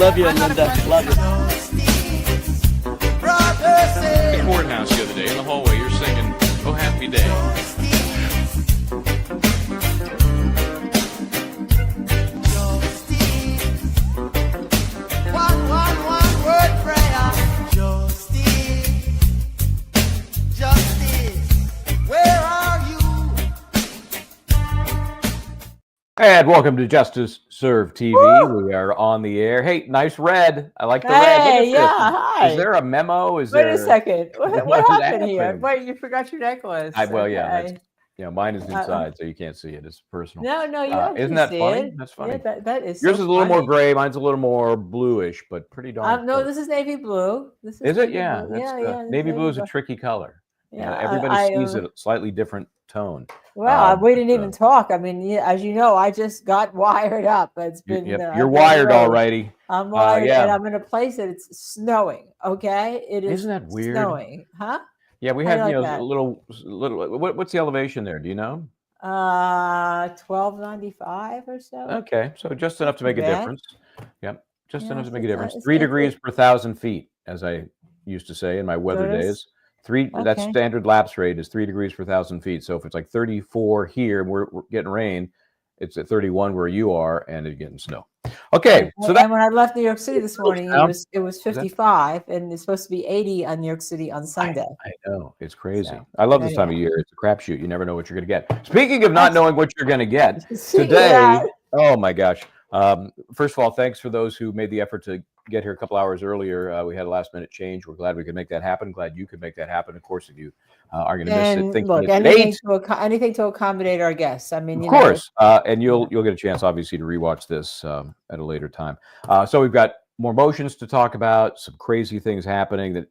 Love you, Linda. Love you. The courthouse the other day in the hallway, you're singing "Oh Happy Day." One word prayer. Justice, where are you? And welcome to Justice Serve TV. Woo! We are on the air. Hey, nice red. I like the red. Hey, yeah, hi. Is there a memo? Wait a second. What happened here? Wait, you forgot your necklace. Well, okay. yeah, that's, mine is inside, so you can't see it. It's personal. No, you actually isn't that see funny? it. That's funny. Yeah, that is. Yours so is a little funny. more gray. Mine's a little more bluish, but pretty darn. No, this is navy blue. This is it? navy Yeah, blue. that's navy blue is a tricky color. Yeah, everybody sees it a slightly different tone. Well, we didn't even talk. I mean, as you know, I just got wired up. It's been. You're wired, all righty. I'm wired, and I'm in a place that it's snowing. Okay, it is. Isn't that weird? Snowing, huh? Yeah, we have a little. What's the elevation there? Do you know? 1295 or so. Okay, so just enough to make a difference. Yep, just enough to make a difference. 3 good. degrees per 1,000 feet, as I used to say in my weather days. That standard lapse rate is 3 degrees per 1,000 feet. So if it's like 34 here, we're getting rain. It's at 31 where you are, and it's getting snow. Okay, so when I left New York City this morning, it was 55, and it's supposed to be 80 on New York City on Sunday. I know, it's crazy. So, I love this time of year. It's a crapshoot. You never know what you're going to get. Speaking of not knowing what you're going to get today, oh my gosh! First of all, thanks for those who made the effort to get here a couple hours earlier. We had a last-minute change. We're glad we could make that happen. Glad you could make that happen. Of course, if you are going to miss it, look, anything to accommodate our guests. I mean, of course, and you'll get a chance, obviously, to rewatch this at a later time. So we've got more motions to talk about. Some crazy things happening that,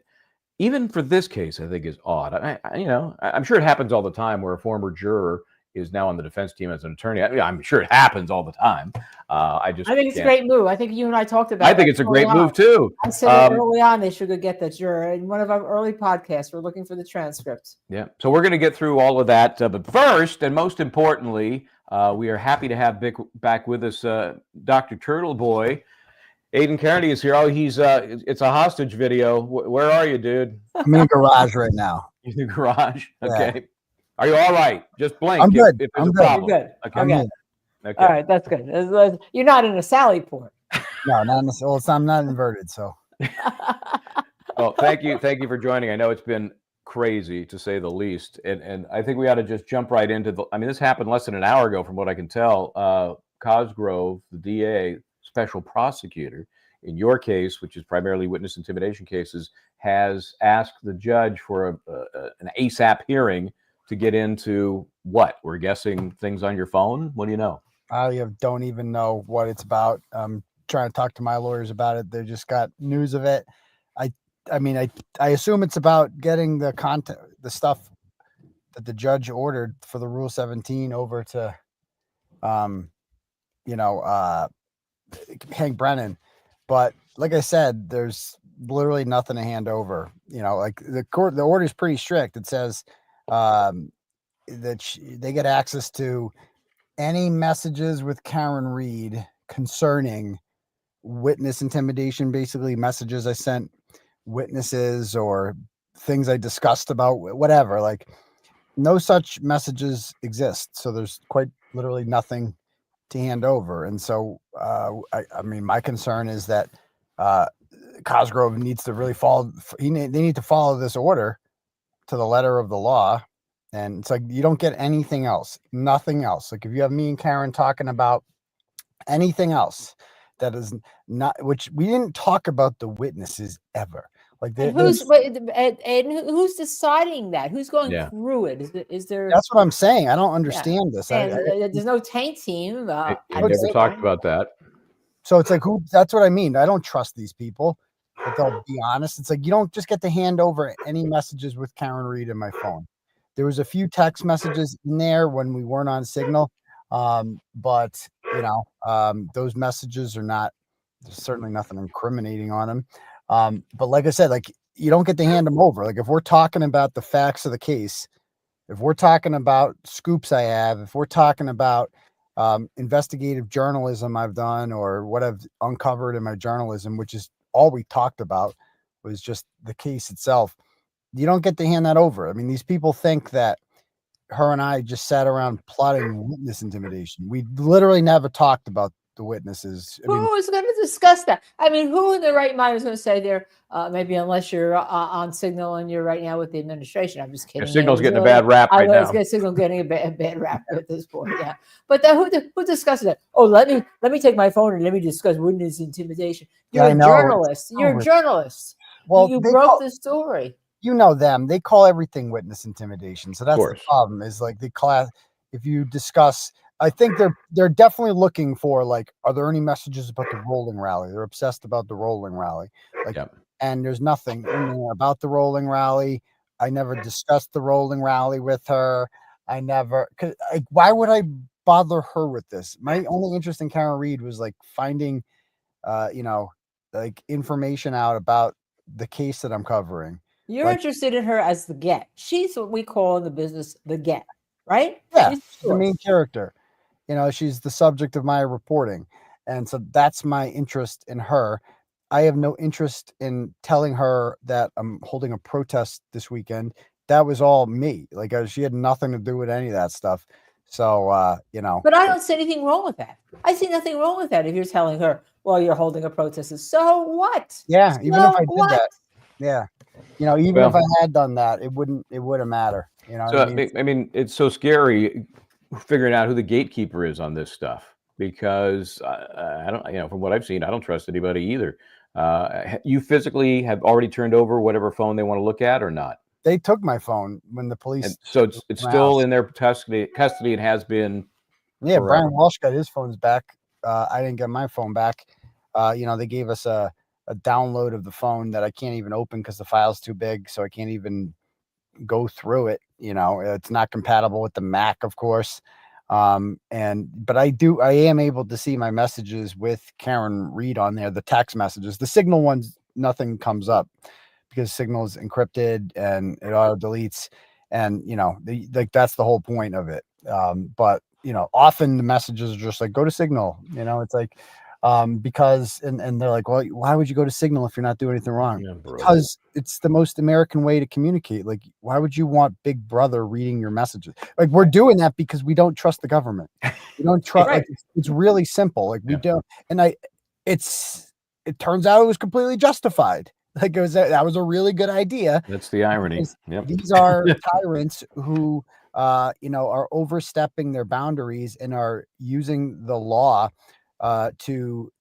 even for this case, I think is odd. I'm sure it happens all the time where a former juror is now on the defense team as an attorney. I'm sure it happens all the time. I think it's a great move. I think you and I talked about it. I think it's a great move too. I said early on they should go get the juror. In one of our early podcasts, we're looking for the transcripts. Yeah. So we're going to get through all of that. But first, and most importantly, we are happy to have back with us Dr. Turtleboy. Aidan Kearney is here. Oh, it's a hostage video. Where are you, dude? I'm in the garage right now. You're in the garage? Okay. Yeah. Are you all right? Just blink. I'm good. If I'm good. You're good. Okay. All right, that's good. You're not in a sally port. No, I'm not inverted. So. Well, thank you for joining. I know it's been crazy to say the least, and I think we ought to just jump right into this happened less than an hour ago, from what I can tell. Cosgrove, the DA, special prosecutor in your case, which is primarily witness intimidation cases, has asked the judge for an ASAP hearing to get into what? We're guessing things on your phone? What do you know? I don't even know what it's about. I'm trying to talk to my lawyers about it. They just got news of it. I assume it's about getting the content, the stuff that the judge ordered for the Rule 17 over to, Hank Brennen. But like I said, there's literally nothing to hand over. Like the order is pretty strict. It says that they get access to any messages with Karen Reed concerning witness intimidation, basically messages I sent witnesses or things I discussed about whatever. Like, no such messages exist. So there's quite literally nothing to hand over. And so, my concern is that Cosgrove needs to really follow. They need to follow this order to the letter of the law. And it's like, you don't get anything else, nothing else. Like if you have me and Karen talking about anything else that is not, which we didn't talk about the witnesses ever. Like who's deciding that? Who's going through it? Is there? That's what I'm saying. I don't understand this. There's no taint team. I never talked about that. So it's like, that's what I mean. I don't trust these people, but they'll be honest. It's like, you don't just get to hand over any messages with Karen Reed in my phone. There was a few text messages in there when we weren't on Signal. But those messages are not, there's certainly nothing incriminating on them. But like I said, like, you don't get to hand them over. Like if we're talking about the facts of the case, if we're talking about scoops I have, if we're talking about investigative journalism I've done or what I've uncovered in my journalism, which is all we talked about was just the case itself. You don't get to hand that over. I mean, these people think that her and I just sat around plotting witness intimidation. We literally never talked about the witnesses. I mean, Who is going to discuss that? I mean, who in their right mind is going to say there? Maybe unless you're on Signal and you're right now with the administration. I'm just kidding. Signal's getting a bad rap right now. Signal getting a bad rap at this point. Yeah, but who discusses that? Oh, let me take my phone and let me discuss witness intimidation. You're a journalist. You're a journalist. Well, you broke the story. You know them. They call everything witness intimidation. So that's the problem. Is like the class. If you discuss. I think they're definitely looking for like, are there any messages about the rolling rally? They're obsessed about the rolling rally. Like, and there's nothing in there about the rolling rally. I never discussed the rolling rally with her. I never, cause like, why would I bother her with this? My only interest in Karen Reed was like finding, like information out about the case that I'm covering. You're interested in her as the get. She's what we call in the business the get, right? Yeah, she's the main character. She's the subject of my reporting. And so that's my interest in her. I have no interest in telling her that I'm holding a protest this weekend. That was all me. Like she had nothing to do with any of that stuff. So, But I don't see anything wrong with that. I see nothing wrong with that. If you're telling her, well, you're holding a protest. So what? Yeah. Even if I did that. Yeah. Even if I had done that, it wouldn't matter. I mean, it's so scary figuring out who the gatekeeper is on this stuff, because I don't, from what I've seen, I don't trust anybody either. You physically have already turned over whatever phone they want to look at or not? They took my phone when the police. And so it's still in their custody. It has been. Yeah, forever. Brian Walsh got his phones back. I didn't get my phone back. They gave us a download of the phone that I can't even open because the file's too big, so I can't even go through it. It's not compatible with the Mac, of course. But I am able to see my messages with Karen Reed on there, the text messages. The Signal ones, nothing comes up because Signal is encrypted and it auto deletes, and that's the whole point of it. But often the messages are just like, go to Signal. It's like because and they're like, well, why would you go to Signal if you're not doing anything wrong? Yeah, because it's the most American way to communicate. Like, why would you want Big Brother reading your messages? Like, we're doing that because we don't trust the government. We don't trust. Right. Like, it's really simple. Like, we don't. And it turns out it was completely justified. Like, that was a really good idea. That's the irony. Yep. These are tyrants who are overstepping their boundaries and are using the law to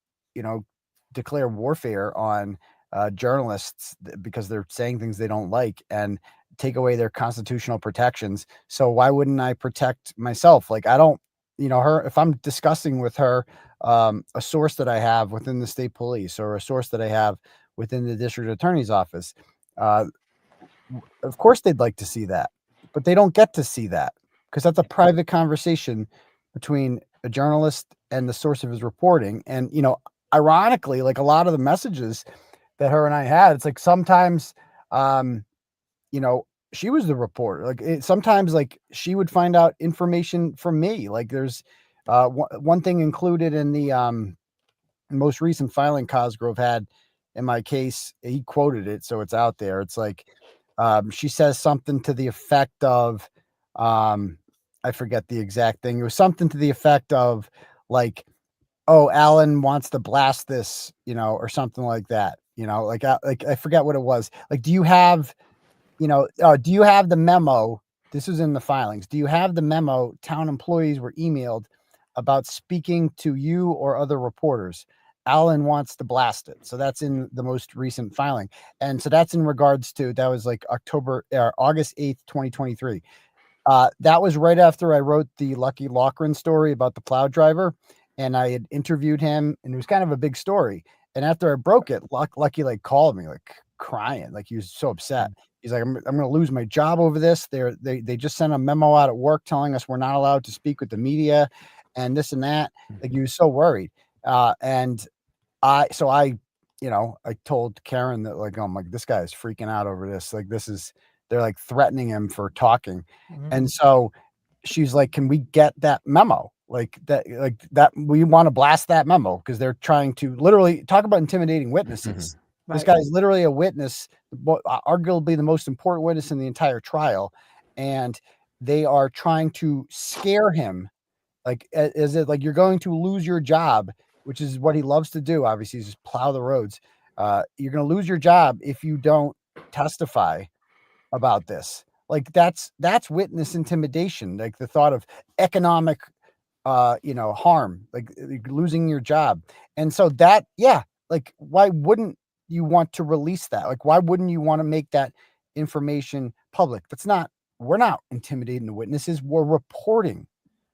declare warfare on journalists because they're saying things they don't like and take away their constitutional protections. So why wouldn't I protect myself? Like, I don't, her, if I'm discussing with her a source that I have within the state police or a source that I have within the district attorney's office, of course they'd like to see that, but they don't get to see that because that's a private conversation between a journalist and the source of his reporting. And, ironically, like a lot of the messages that her and I had, it's like sometimes, she was the reporter. Like sometimes like she would find out information from me. Like there's one thing included in the most recent filing Cosgrove had in my case. He quoted it, so it's out there. It's like she says something to the effect of, I forget the exact thing. It was something to the effect of like, oh, Alan wants to blast this, or something like that. Like I forget what it was. Like, do you have the memo? This was in the filings. Do you have the memo? Town employees were emailed about speaking to you or other reporters. Alan wants to blast it. So that's in the most recent filing. And so that's in regards to, that was like August 8th, 2023. That was right after I wrote the Lucky Loughran story about the plow driver, and I had interviewed him, and it was kind of a big story. And after I broke it, Lucky like called me like crying, like he was so upset. He's like, I'm going to lose my job over this. They just sent a memo out at work telling us we're not allowed to speak with the media, and this and that. Like he was so worried. And I told Karen that like, oh my, this guy is freaking out over this. Like they're like threatening him for talking. Mm-hmm. And so she's like, can we get that memo? like that we want to blast that memo because they're trying to literally talk about intimidating witnesses. This guy's literally a witness, arguably the most important witness in the entire trial, and they are trying to scare him. Like, is it like you're going to lose your job, which is what he loves to do? Obviously, just plow the roads. You're going to lose your job if you don't testify about this. Like that's witness intimidation. Like the thought of economic, harm, like losing your job. And so that, yeah, like why wouldn't you want to release that? Like why wouldn't you want to make that information public? We're not intimidating the witnesses. We're reporting.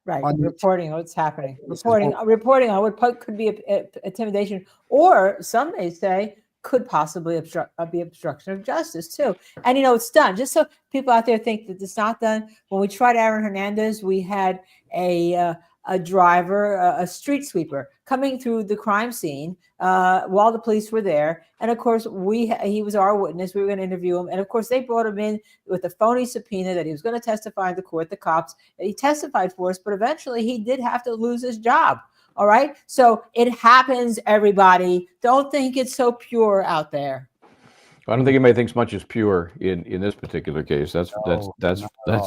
Right, reporting on what's happening, reporting on what could be intimidation, or some may say could possibly be obstruction of justice too. And it's done. Just so people out there think that it's not done. When we tried Aaron Hernandez, we had a driver, a street sweeper, coming through the crime scene while the police were there. And of course, he was our witness. We were going to interview him. And of course, they brought him in with a phony subpoena that he was going to testify in the court, the cops. He testified for us, but eventually he did have to lose his job. All right. So it happens, everybody. Don't think it's so pure out there. I don't think anybody thinks much is pure in this particular case. That's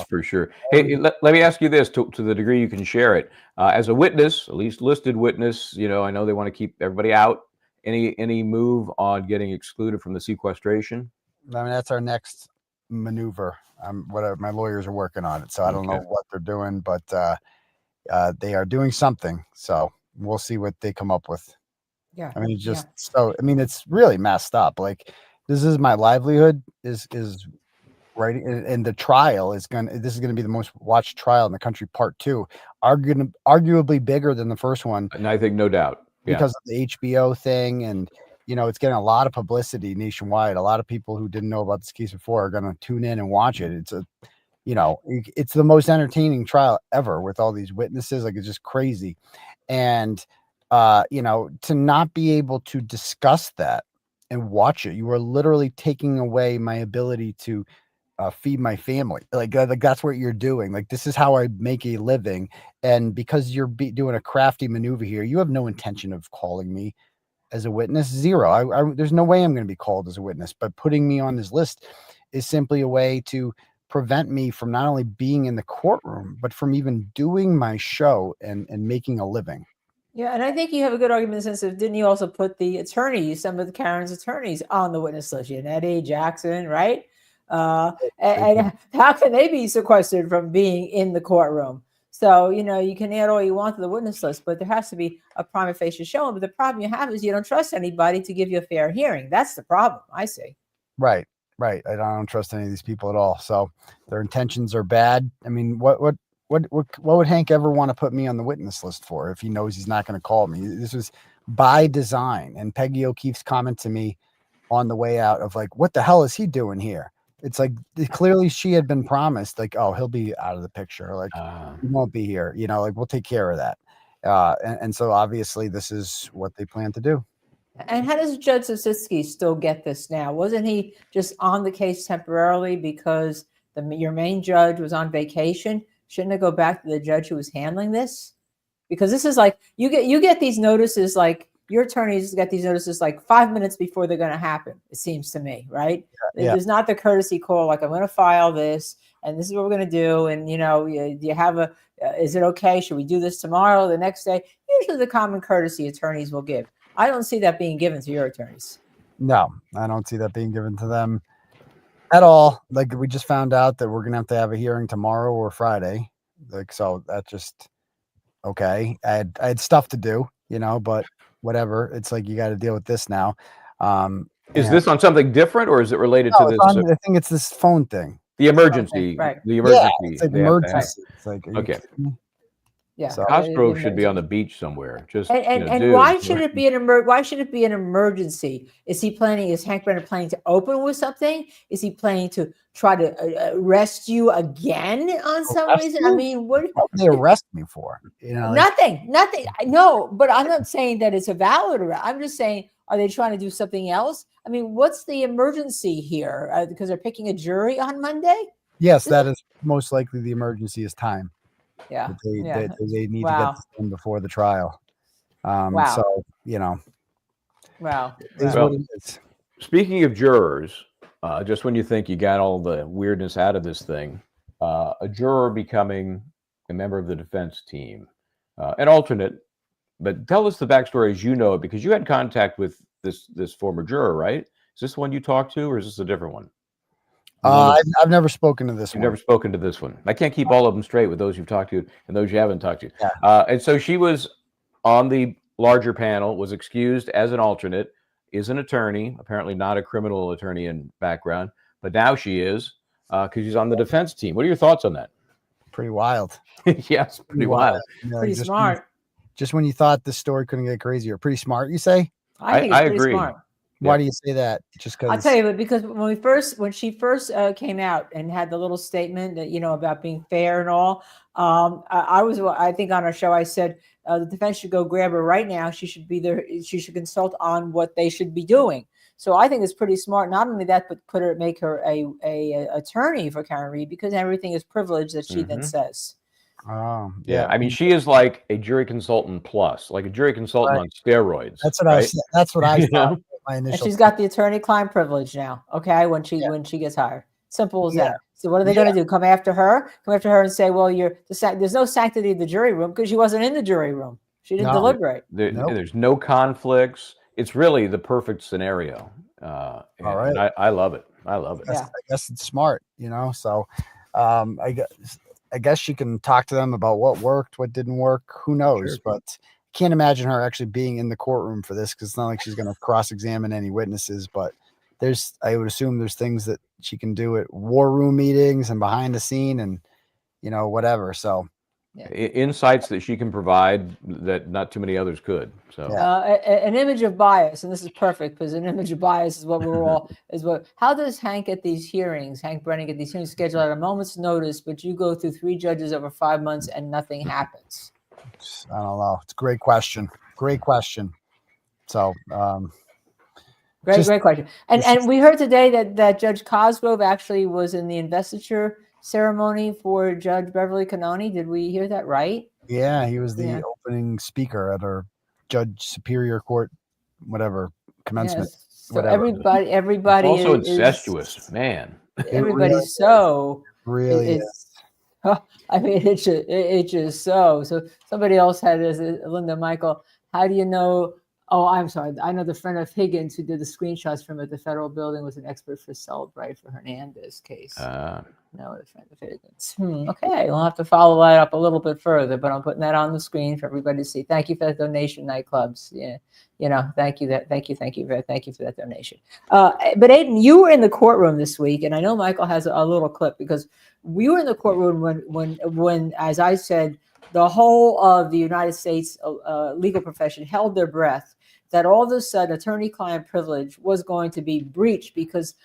for sure. Hey, let me ask you this to the degree you can share it. As a witness, at least listed witness, I know they want to keep everybody out. Any move on getting excluded from the sequestration? I mean, that's our next maneuver. Whatever, my lawyers are working on it, so I don't know what they're doing, but they are doing something. So we'll see what they come up with. Yeah. I mean, it's really messed up. Like, this is my livelihood is writing, and the trial this is going to be the most watched trial in the country, part 2, arguably bigger than the first one. And I think no doubt. Because of the HBO thing, and it's getting a lot of publicity nationwide. A lot of people who didn't know about this case before are going to tune in and watch it. It's it's the most entertaining trial ever with all these witnesses. Like, it's just crazy. And to not be able to discuss that and watch it, you are literally taking away my ability to feed my family. Like that's what you're doing. Like, this is how I make a living. And because you're doing a crafty maneuver here, you have no intention of calling me as a witness. Zero. There's no way I'm going to be called as a witness, but putting me on this list is simply a way to prevent me from not only being in the courtroom, but from even doing my show and making a living. Yeah, and I think you have a good argument in the sense of, didn't you also put the attorneys, some of the Karen's attorneys, on the witness list? Eddie, Jackson, right? And how can they be sequestered from being in the courtroom? So, you can add all you want to the witness list, but there has to be a prima facie showing. But the problem you have is you don't trust anybody to give you a fair hearing. That's the problem, I see. Right. I don't trust any of these people at all. So their intentions are bad. I mean, what would Hank ever want to put me on the witness list for if he knows he's not going to call me? This was by design. And Peggy O'Keefe's comment to me on the way out of like, what the hell is he doing here? It's like, clearly she had been promised, like, oh, he'll be out of the picture. Like, he won't be here. Like, we'll take care of that. And so obviously this is what they plan to do. And how does Judge Sositsky still get this now? Wasn't he just on the case temporarily because your main judge was on vacation? Shouldn't it go back to the judge who was handling this? Because this is like, you get these notices, like your attorneys get these notices like 5 minutes before they're going to happen, it seems to me, right? Yeah. There's not the courtesy call, like, I'm going to file this and this is what we're going to do. And, do you have is it okay? Should we do this tomorrow, the next day? Usually the common courtesy attorneys will give. I don't see that being given to your attorneys. No, I don't see that being given to them at all. Like, we just found out that we're going to have a hearing tomorrow or Friday. Like, so that's just okay. I had stuff to do, but whatever. It's like, you got to deal with this now. Is this on something different, or is it related to this? I think it's this phone thing. The emergency. Right. The emergency. Yeah, it's like emergency. It's like, okay. Yeah. So Cosgrove should be on the beach somewhere. Just and why should it be why should it be an emergency? Is Hank Brennen planning to open with something? Is he planning to try to arrest you again on some reason? I mean, what would they arrest me for? Nothing. No, but I'm not saying that it's a valid arrest. I'm just saying, are they trying to do something else? I mean, what's the emergency here? Because they're picking a jury on Monday? Yes, that is most likely the emergency is time. Yeah. That they, Yeah. they need to Wow. get this done before the trial. Wow. So, you know, Wow. it is Wow. what it is. Speaking of jurors, just when you think you got all the weirdness out of this thing, a juror becoming a member of the defense team, an alternate. But tell us the backstory as you know it, because you had contact with this former juror, right? Is this the one you talked to, or is this a different one? I've never spoken to this You've one. never spoken to this one. I can't keep all of them straight with those you've talked to and those you haven't talked to. Yeah. And so she was on the larger panel, was excused as an alternate, is an attorney, apparently not a criminal attorney in background, but now she is because she's on the defense team. What are your thoughts on that? Pretty wild. Yes, pretty wild. You know, Pretty smart. Just when you thought this story couldn't get crazier. Pretty smart, you say? I think it's pretty agree. smart. Why do you say that? Just because I'll tell you, because when she first came out and had the little statement that, you know, about being fair and all, I think on our show I said the defense should go grab her right now. She should be there. She should consult on what they should be doing. So I think it's pretty smart. Not only that, but make her a attorney for Karen Reed, because everything is privilege that she then says. Oh, Yeah. I mean, she is like a jury consultant plus, like a jury consultant on steroids. That's what that's what I thought. My And initial she's got the attorney-client privilege now. Okay, when she gets hired, simple as that. So what are they going to do? Come after her? Come after her and say, "Well, there's no sanctity of the jury room because she wasn't in the jury room. She didn't deliberate. There's no conflicts. It's really the perfect scenario. All right, and I love it. I love it. I guess it's smart, you know. So, I guess she can talk to them about what worked, what didn't work. Who knows? Sure. But can't imagine her actually being in the courtroom for this, because it's not like she's going to cross-examine any witnesses. But I would assume there's things that she can do at war room meetings and behind the scene, and you know, whatever. So insights that she can provide that not too many others could. So an image of bias, and this is perfect because an image of bias is what we're all how does Hank get these hearings? Hank Brennen get these hearings scheduled at a moment's notice, but you go through 3 judges over 5 months and nothing happens. I don't know. It's a great question. Great question. So, great question. And we heard today that Judge Cosgrove actually was in the investiture ceremony for Judge Beverly Cannoni. Did we hear that right? Yeah, he was the opening speaker at our Judge Superior Court, whatever, commencement. Yes. So everybody it's also incestuous, man. Everybody's really is. I mean, it's just so. So somebody else had this, Linda Michael. How do you know? Oh, I'm sorry. I know the friend of Higgins who did the screenshots from at the federal building was an expert for Celebrate for Hernandez case. No, the friend of Higgins. Okay, we'll have to follow that up a little bit further, but I'm putting that on the screen for everybody to see. Thank you for that donation, nightclubs. Yeah, you know, thank you for that donation. But Aidan, you were in the courtroom this week, and I know Michael has a little clip because we were in the courtroom when, as I said, the whole of the United States legal profession held their breath that all of a sudden attorney-client privilege was going to be breached because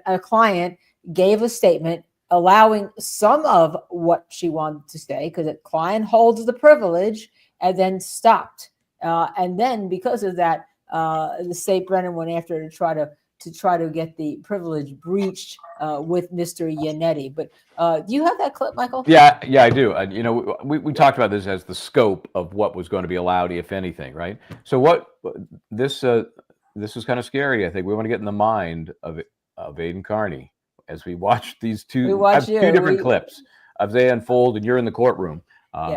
a client gave a statement allowing some of what she wanted to say because the client holds the privilege and then stopped. And then because of that, the state Brennan went after her to try to get the privilege breached with Mr. Yannetti. But do you have that clip, Michael? Yeah, I do. You know, we talked about this as the scope of what was going to be allowed, if anything, right? So this is kind of scary. I think we want to get in the mind of Aidan Kearney as we watch these two different clips as they unfold, and you're in the courtroom.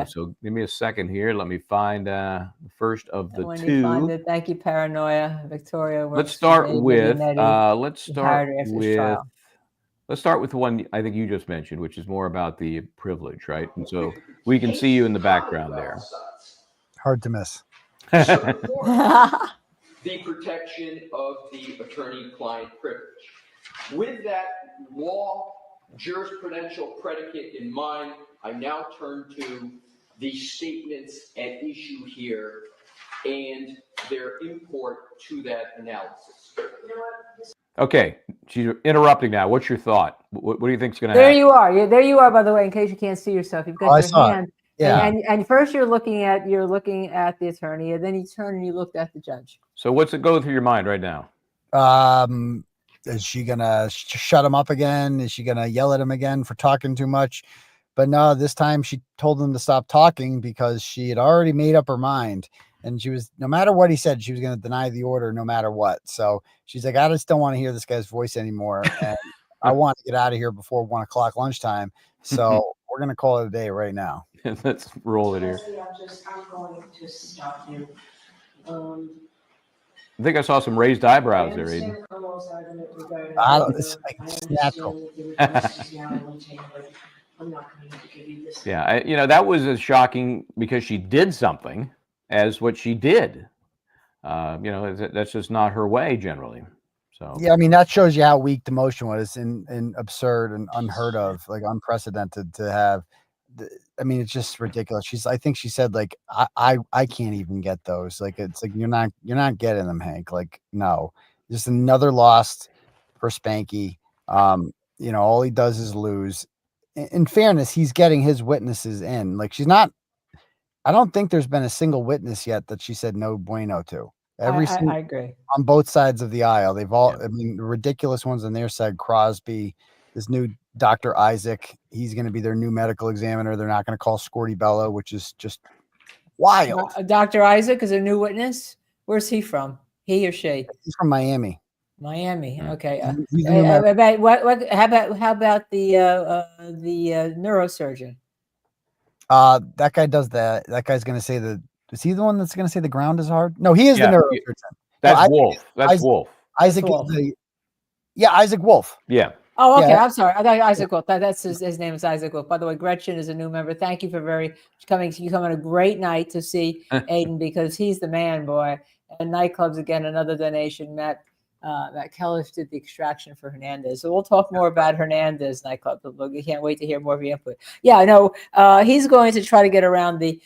So give me a second here. Let me find the first of the two. You find it, thank you, Paranoia, Victoria. Let's start with the one I think you just mentioned, which is more about the privilege, right? And so we can see you in the background there. Hard to miss. The protection of the attorney-client privilege. With that law jurisprudential predicate in mind, I now turn to the statements at issue here and their import to that analysis. Okay, she's interrupting now. What's your thought? What do you think is going to happen? There you are, by the way, in case you can't see yourself. You've got your hand. Yeah. And first you're looking at the attorney, and then you turn and you looked at the judge. So what's it going through your mind right now? Is she gonna shut him up again? Is she gonna yell at him again for talking too much? But no, this time she told him to stop talking because she had already made up her mind. And she was, no matter what he said, she was going to deny the order no matter what. So she's like, I just don't want to hear this guy's voice anymore. And I want to get out of here before 1 o'clock lunchtime. So we're going to call it a day right now. Let's roll it here. I'm going to stop you. I think I saw some raised eyebrows there, Aidan. It's natural. Yeah, that was as shocking because she did something as what she did. That's just not her way generally. So yeah, I mean, that shows you how weak the motion was and absurd and unheard of, like unprecedented to have. I mean, it's just ridiculous. I think she said like, I can't even get those. Like, it's like, you're not getting them, Hank. Like, no, just another loss for Spanky. All he does is lose. In fairness, he's getting his witnesses in. Like, I don't think there's been a single witness yet that she said no bueno to. I agree. On both sides of the aisle. They've all, I mean, the ridiculous ones on their side, Crosby, this new Dr. Isaac, he's going to be their new medical examiner. They're not going to call Scorty Bello, which is just wild. Dr. Isaac is a new witness. Where's he from? He or she? He's from Miami. Miami. Okay. He's the new How about the neurosurgeon? That guy does that. That guy's going to say is he the one that's going to say the ground is hard? No, he is the neurosurgeon. That's Wolf. That's Wolf. Isaac Wolf. Isaac Wolf. Yeah. Oh, okay. Yeah. I'm sorry. I thought Isaac Wolf. That's his name is Isaac Wolf. By the way, Gretchen is a new member. Thank you for coming. You come on a great night to see Aidan because he's the man, boy. And nightclubs again, another donation. Matt Kellis did the extraction for Hernandez. So we'll talk more about Hernandez nightclub. We can't wait to hear more of your input. Yeah, I know he's going to try to get around he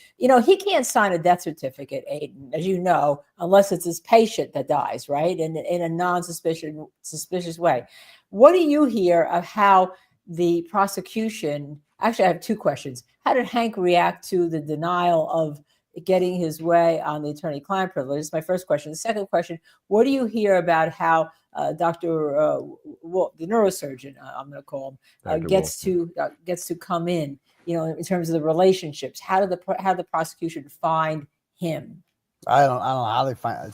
can't sign a death certificate, Aidan, as you know, unless it's his patient that dies, right? In a non-suspicious way. What do you hear of how the prosecution, actually I have two questions. How did Hank react to the denial of getting his way on the attorney-client privilege? That's my first question. The second question, what do you hear about how Dr. Wolf, the neurosurgeon, I'm going to call him, gets to come in, in terms of the relationships? How did the prosecution find him? I don't know how they find.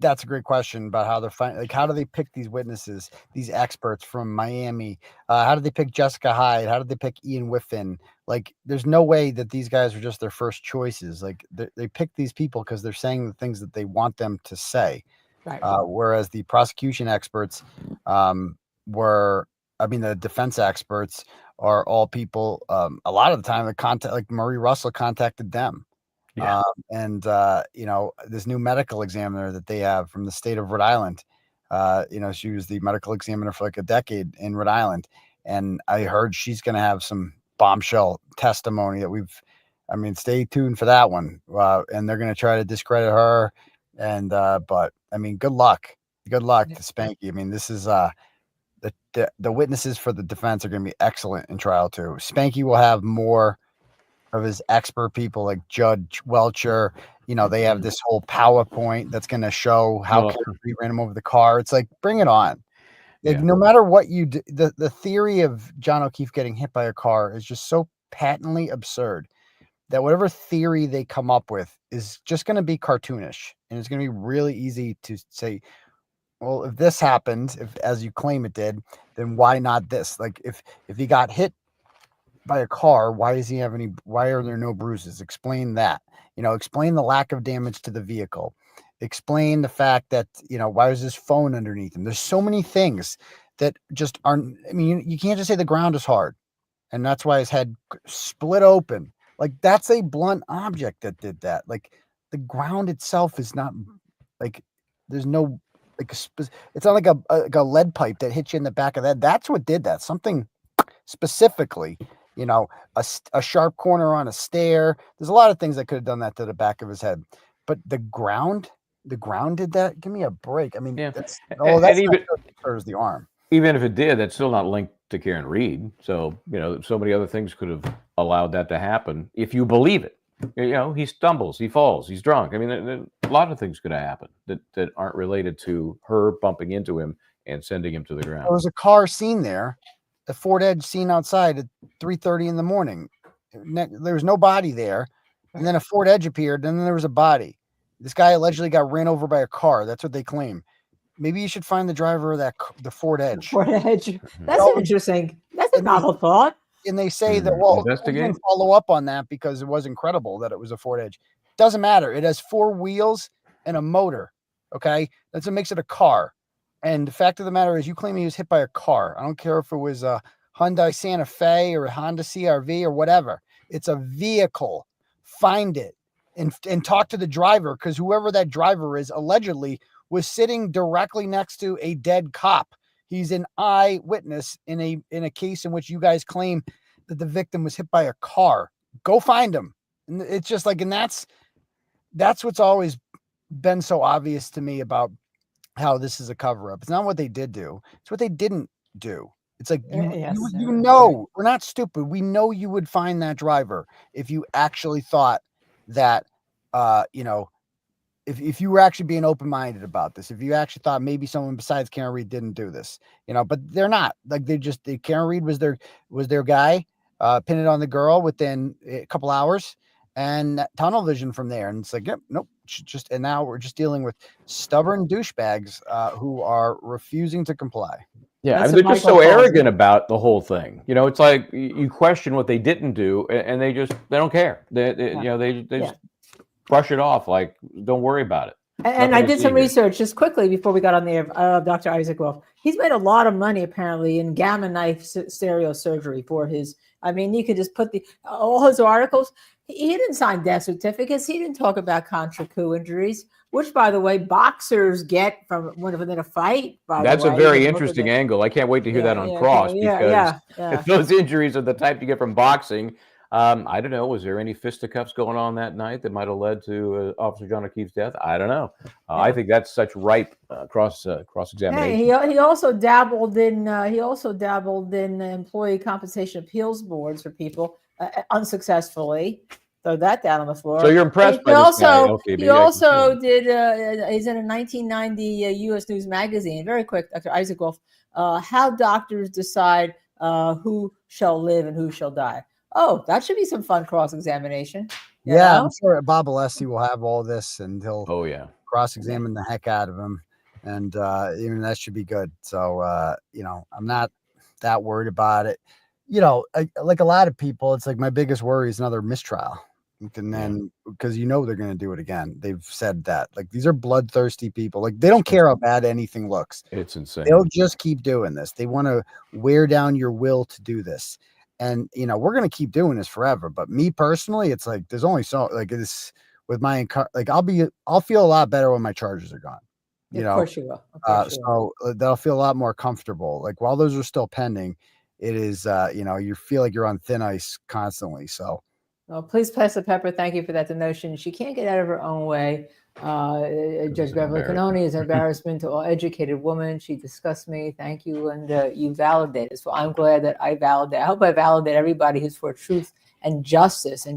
That's a great question about how they're finding. Like, how do they pick these witnesses, these experts from Miami? How did they pick Jessica Hyde? How did they pick Ian Whiffen? Like, there's no way that these guys are just their first choices. Like, they pick these people because they're saying the things that they want them to say. Right. Whereas the prosecution experts the defense experts are all people. A lot of the time, like Marie Russell contacted them. Yeah. This new medical examiner that they have from the state of Rhode Island, she was the medical examiner for like a decade in Rhode Island. And I heard she's going to have some bombshell testimony that stay tuned for that one. And they're going to try to discredit her. And, but I mean, good luck to Spanky. I mean, this is, the witnesses for the defense are going to be excellent in trial too. Spanky will have more of his expert people like Judge Welcher. They have this whole PowerPoint that's going to show how he ran him over the car. It's like, bring it on. Like, no matter what you do, the theory of John O'Keefe getting hit by a car is just so patently absurd that whatever theory they come up with is just going to be cartoonish. And it's going to be really easy to say, well, if this happened, as you claim it did, then why not this? Like, if he got hit by a car, why are there no bruises? Explain that. Explain the lack of damage to the vehicle. Explain the fact that, why was his phone underneath him? There's so many things that just aren't, you can't just say the ground is hard and that's why his head split open. Like, that's a blunt object that did that. Like, the ground itself is not like, there's no, like, it's not like a lead pipe that hit you in the back of the head. That's what did that. Something specifically, a sharp corner on a stair. There's a lot of things that could have done that to the back of his head, but the ground did that. Give me a break. I mean, that's even hurts the arm. Even if it did, that's still not linked to Karen Reed. So, so many other things could have allowed that to happen if you believe it. He stumbles, he falls, he's drunk. I mean, a lot of things could have happened that aren't related to her bumping into him and sending him to the ground. There was a car seen there a Ford Edge seen outside at 3:30 in the morning. There was no body there. And then a Ford Edge appeared, and then there was a body. This guy allegedly got ran over by a car. That's what they claim. Maybe you should find the driver of the Ford Edge. Ford Edge. That's Well, interesting. That's a novel thought. And they say that, well, we Investigate. didn't follow up on that because it was incredible that it was a Ford Edge. Doesn't matter. It has 4 wheels and a motor. Okay. That's what makes it a car. And the fact of the matter is, you claim he was hit by a car. I don't care if it was a Hyundai Santa Fe or a Honda CRV or whatever. It's a vehicle. Find it and talk to the driver, because whoever that driver is allegedly was sitting directly next to a dead cop. He's an eyewitness in a case in which you guys claim that the victim was hit by a car. Go find him. And it's just like, and that's what's always been so obvious to me about how this is a cover-up. It's not what they did do. It's what they didn't do. It's like, you know, we're not stupid. We know you would find that driver if you actually thought that, you know, if you were actually being open-minded about this, if you actually thought maybe someone besides Karen Reed didn't do this, you know, but they're not. Like, Karen Reed was their guy, pinned it on the girl within a couple hours, and tunnel vision from there. And it's like, yep, nope. And now we're just dealing with stubborn douchebags who are refusing to comply. Yeah, I mean, they're just so arrogant about the whole thing. You know, it's like you question what they didn't do, and they don't care. You know, they just brush it off like, don't worry about it. And I did some research just quickly before we got on the air of Dr. Isaac Wolf. He's made a lot of money apparently in gamma knife stereo surgery for his. I mean, you could just put all his articles. He didn't sign death certificates. He didn't talk about contra coup injuries, which, by the way, boxers get from within a fight. That's a very interesting angle. I can't wait to hear that on Cross, because if those injuries are the type you get from boxing, I don't know. Was there any fisticuffs going on that night that might have led to Officer John O'Keefe's death? I don't know. I think that's such ripe cross examination. Yeah, he also dabbled in employee compensation appeals boards for people unsuccessfully. Throw that down on the floor. So you're impressed by this guy. Okay, he also did. He's in a 1990 U.S. News magazine. Very quick, Dr. Isaac Wolf. How doctors decide who shall live and who shall die. Oh, that should be some fun cross-examination. Yeah, I'm sure Bob Alessi will have all this, and he'll cross-examine the heck out of him, and even that should be good. So you know, I'm not that worried about it. You know, like a lot of people, it's like my biggest worry is another mistrial. And then, because you know they're going to do it again. They've said that. Like, these are bloodthirsty people. Like, they don't care how bad anything looks. It's insane. They'll just keep doing this. They want to wear down your will to do this. And, you know, we're going to keep doing this forever. But me personally, it's like, there's only so, like, this with my, like, I'll feel a lot better when my charges are gone. You know, of course you will. So that'll feel a lot more comfortable. Like, while those are still pending, it is, you know, you feel like you're on thin ice constantly. So, well, please pass the pepper. Thank you for that notion. She can't get out of her own way. Judge Beverly Canoni is an embarrassment to all educated women. She discussed me. Thank you. And you validated. So I'm glad that I validate. I hope I validate everybody who's for truth and justice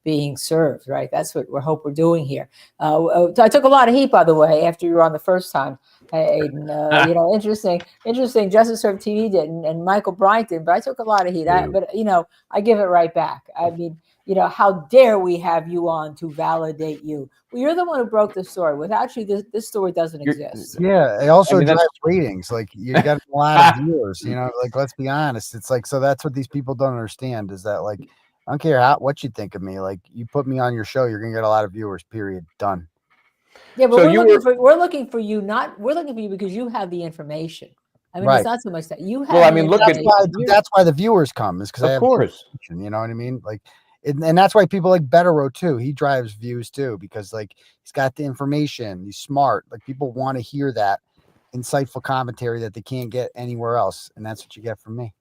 being served, right? That's what we hope we're doing here. I took a lot of heat, by the way, after you were on the first time, Aidan. You know, interesting. Justice Served TV did, and Michael Bryant did, but I took a lot of heat. But, you know, I give it right back. I mean, you know, how dare we have you on to validate you? Well, you're the one who broke the story. Without you, this story doesn't exist. Yeah, it also drives ratings. Like, you got a lot of viewers, you know, like, let's be honest. It's like, so that's what these people don't understand, is that, like, I don't care what you think of me. Like, you put me on your show, you're going to get a lot of viewers, period. Done. Yeah, but we're looking for you because you have the information. I mean, it's not so much that you have. Well, I mean, that's why the viewers come, is because I have information, you know what I mean? Like, and that's why people like Betterow too. He drives views too, because like he's got the information. He's smart. Like, people want to hear that insightful commentary that they can't get anywhere else, and that's what you get from me.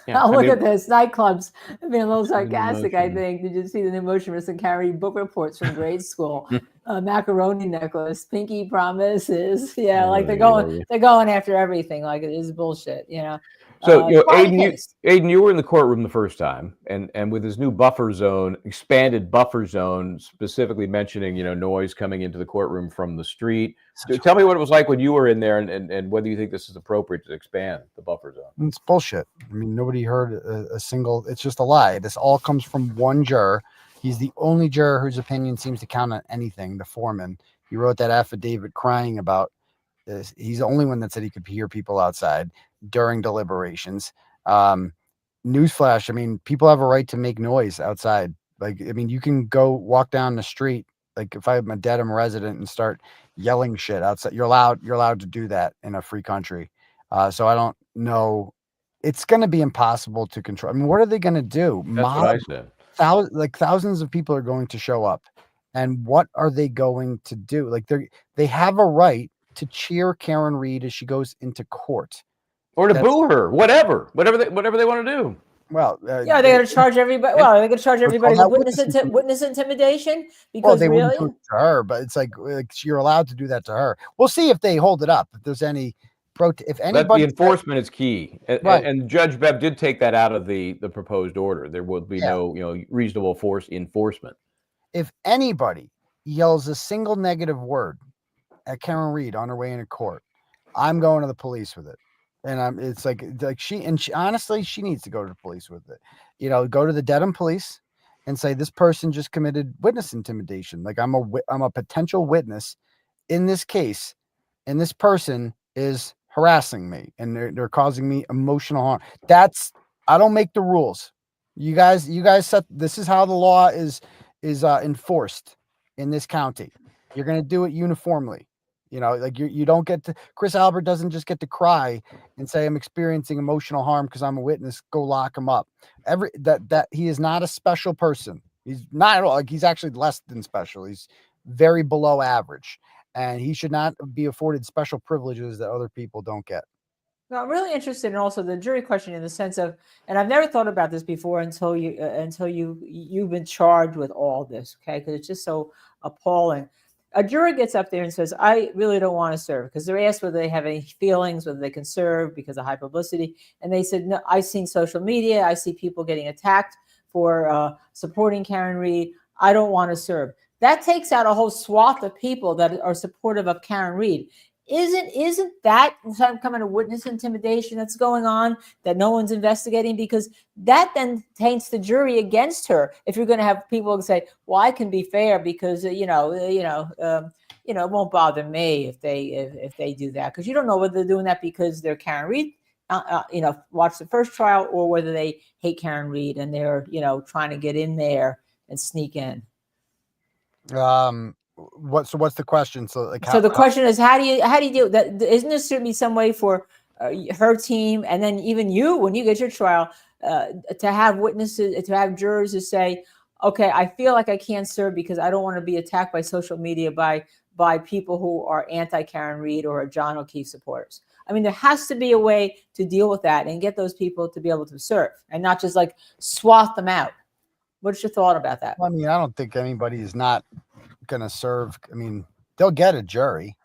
Yeah, look at this nightclubs. I mean, a little sarcastic, I think. Did you see the new motion and carry book reports from grade school? Macaroni necklace, pinky promises. Yeah, like they're going after everything. Like, it is bullshit, you know. So, Try the case. Aidan, you were in the courtroom the first time, and with his new buffer zone, expanded buffer zone, specifically mentioning, noise coming into the courtroom from the street. Tell me what it was like when you were in there, and whether you think this is appropriate to expand the buffer zone. It's bullshit. I mean, nobody heard a single. It's just a lie. This all comes from one juror. He's the only juror whose opinion seems to count on anything. The foreman. He wrote that affidavit crying about this. He's the only one that said he could hear people outside during deliberations. Newsflash. I mean, people have a right to make noise outside. Like, I mean, you can go walk down the street. Like, if I'm a Dedham resident and start yelling shit outside, you're allowed to do that in a free country. So I don't know. It's going to be impossible to control. I mean, what are they going to do? That's what I said. Thousands of people are going to show up, and what are they going to do? Like, they have a right to cheer Karen Read as she goes into court, or to boo her, whatever they want to do. Well, yeah, they're going to charge everybody. Well, they're going to charge everybody with witness intimidation because they really, wouldn't do it to her, but it's like you're allowed to do that to her. We'll see if they hold it up. If there's any if anybody, the enforcement is key, Right. and Judge Bev did take that out of the proposed order. There will be no reasonable force enforcement. If anybody yells a single negative word at Karen Read on her way into court, I'm going to the police with it. And it's like she honestly, she needs to go to the police with it. Go to the Dedham police and say, this person just committed witness intimidation. Like, I'm a potential witness in this case, and this person is harassing me and they're causing me emotional harm. I don't make the rules. You guys set, this is how the law is enforced in this county. You're going to do it uniformly. Like, you don't get to, Chris Albert doesn't just get to cry and say, I'm experiencing emotional harm because I'm a witness. Go lock him up. That he is not a special person. He's not at all. Like, he's actually less than special. He's very below average, and he should not be afforded special privileges that other people don't get. No, I'm really interested in also the jury question in the sense of, and I've never thought about this before until you've been charged with all this, okay? Because it's just so appalling. A juror gets up there and says, I really don't want to serve, because they're asked whether they have any feelings, whether they can serve because of high publicity. And they said, no, I've seen social media. I see people getting attacked for supporting Karen Read. I don't want to serve. That takes out a whole swath of people that are supportive of Karen Read. Isn't that some kind of witness intimidation that's going on that no one's investigating? Because that then taints the jury against her. If you're going to have people say, "Well, I can be fair because it won't bother me if they do that," because you don't know whether they're doing that because they're Karen Read, watch the first trial, or whether they hate Karen Read and they're trying to get in there and sneak in. What's the question? So the question is, how do you deal that? Isn't there should be some way for her team, and then even you, when you get your trial, to have witnesses, to have jurors to say, okay, I feel like I can't serve because I don't want to be attacked by social media by people who are anti-Karen Read or John O'Keefe supporters. I mean, there has to be a way to deal with that and get those people to be able to serve and not just like swath them out. What's your thought about that? I mean, I don't think anybody is not going to serve. I mean, they'll get a jury,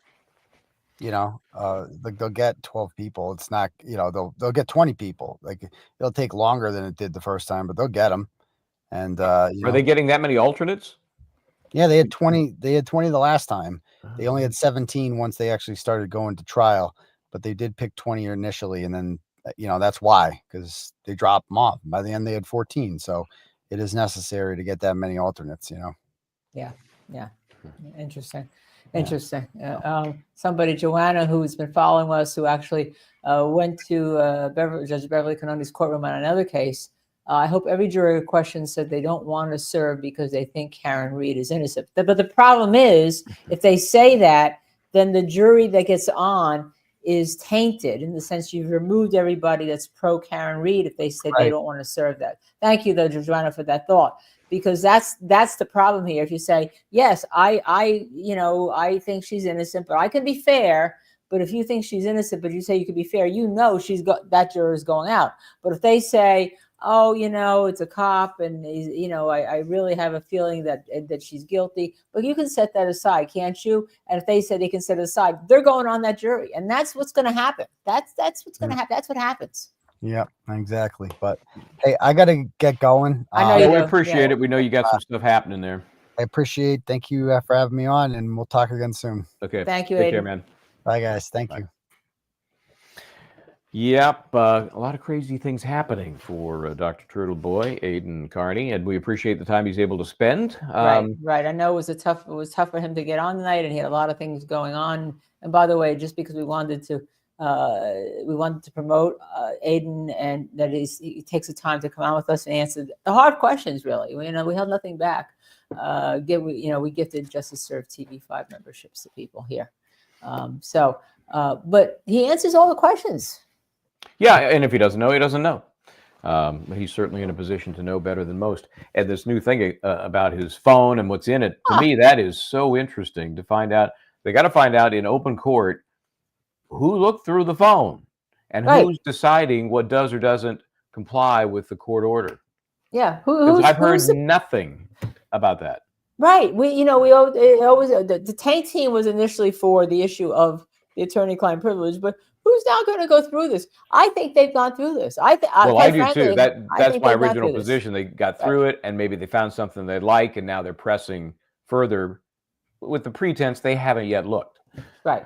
like they'll get 12 people. It's not, they'll get 20 people. Like, it'll take longer than it did the first time, but they'll get them. And are they getting that many alternates? Yeah, they had 20. They had 20 the last time. They only had 17 once they actually started going to trial, but they did pick 20 initially, and then that's why, because they dropped them off. By the end, they had 14. So it is necessary to get that many alternates. Yeah. Interesting. Somebody, Joanna, who's been following us, who actually went to Judge Beverly Canoni's courtroom on another case. I hope every jury question said they don't want to serve because they think Karen Read is innocent. But the problem is, if they say that, then the jury that gets on is tainted in the sense you've removed everybody that's pro Karen Read if they say they don't want to serve that. Thank you, though, Joanna, for that thought. Because that's the problem here. If you say, yes, I think she's innocent, but I can be fair. But if you think she's innocent, but you say you can be fair, she's got that juror is going out. But if they say, oh, it's a cop, and I really have a feeling that she's guilty, but you can set that aside, can't you? And if they say they can set it aside, they're going on that jury, and that's what's going to happen. That's what's going to happen. That's what happens. Yep, exactly. But hey, I got to get going. I know Yeah, you we do. appreciate Yeah. it. We know you got some stuff happening there. I appreciate. Thank you for having me on, and we'll talk again soon. Okay. Thank you, Take care, Aidan. man. Bye, guys. Thank Bye. you. Yep, a lot of crazy things happening for Dr. Turtleboy, Aidan Kearney, and we appreciate the time he's able to spend. Right. I know it was tough for him to get on tonight, and he had a lot of things going on. And by the way, just because we wanted to promote Aidan, and that he takes the time to come on with us and answer the hard questions. Really, we held nothing back. We gifted Justice Serve TV 5 memberships to people here. But he answers all the questions. Yeah, and if he doesn't know, he doesn't know. He's certainly in a position to know better than most. And this new thing about his phone and what's in it, to me, that is so interesting to find out. They got to find out in open court who looked through the phone and who's deciding what does or doesn't comply with the court order. Yeah, I've heard nothing about that. Right. We always the tank team was initially for the issue of the attorney-client privilege, but who's now going to go through this? I think they've gone through this. I do too. That's my original position. They got through it, and maybe they found something they like, and now they're pressing further with the pretense they haven't yet looked. Right.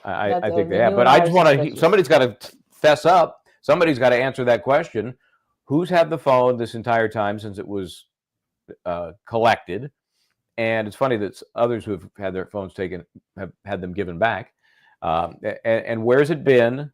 I think they have. But I just want to. Somebody's got to fess up. Somebody's got to answer that question. Who's had the phone this entire time since it was collected? And it's funny that others who have had their phones taken have had them given back. And where's it been?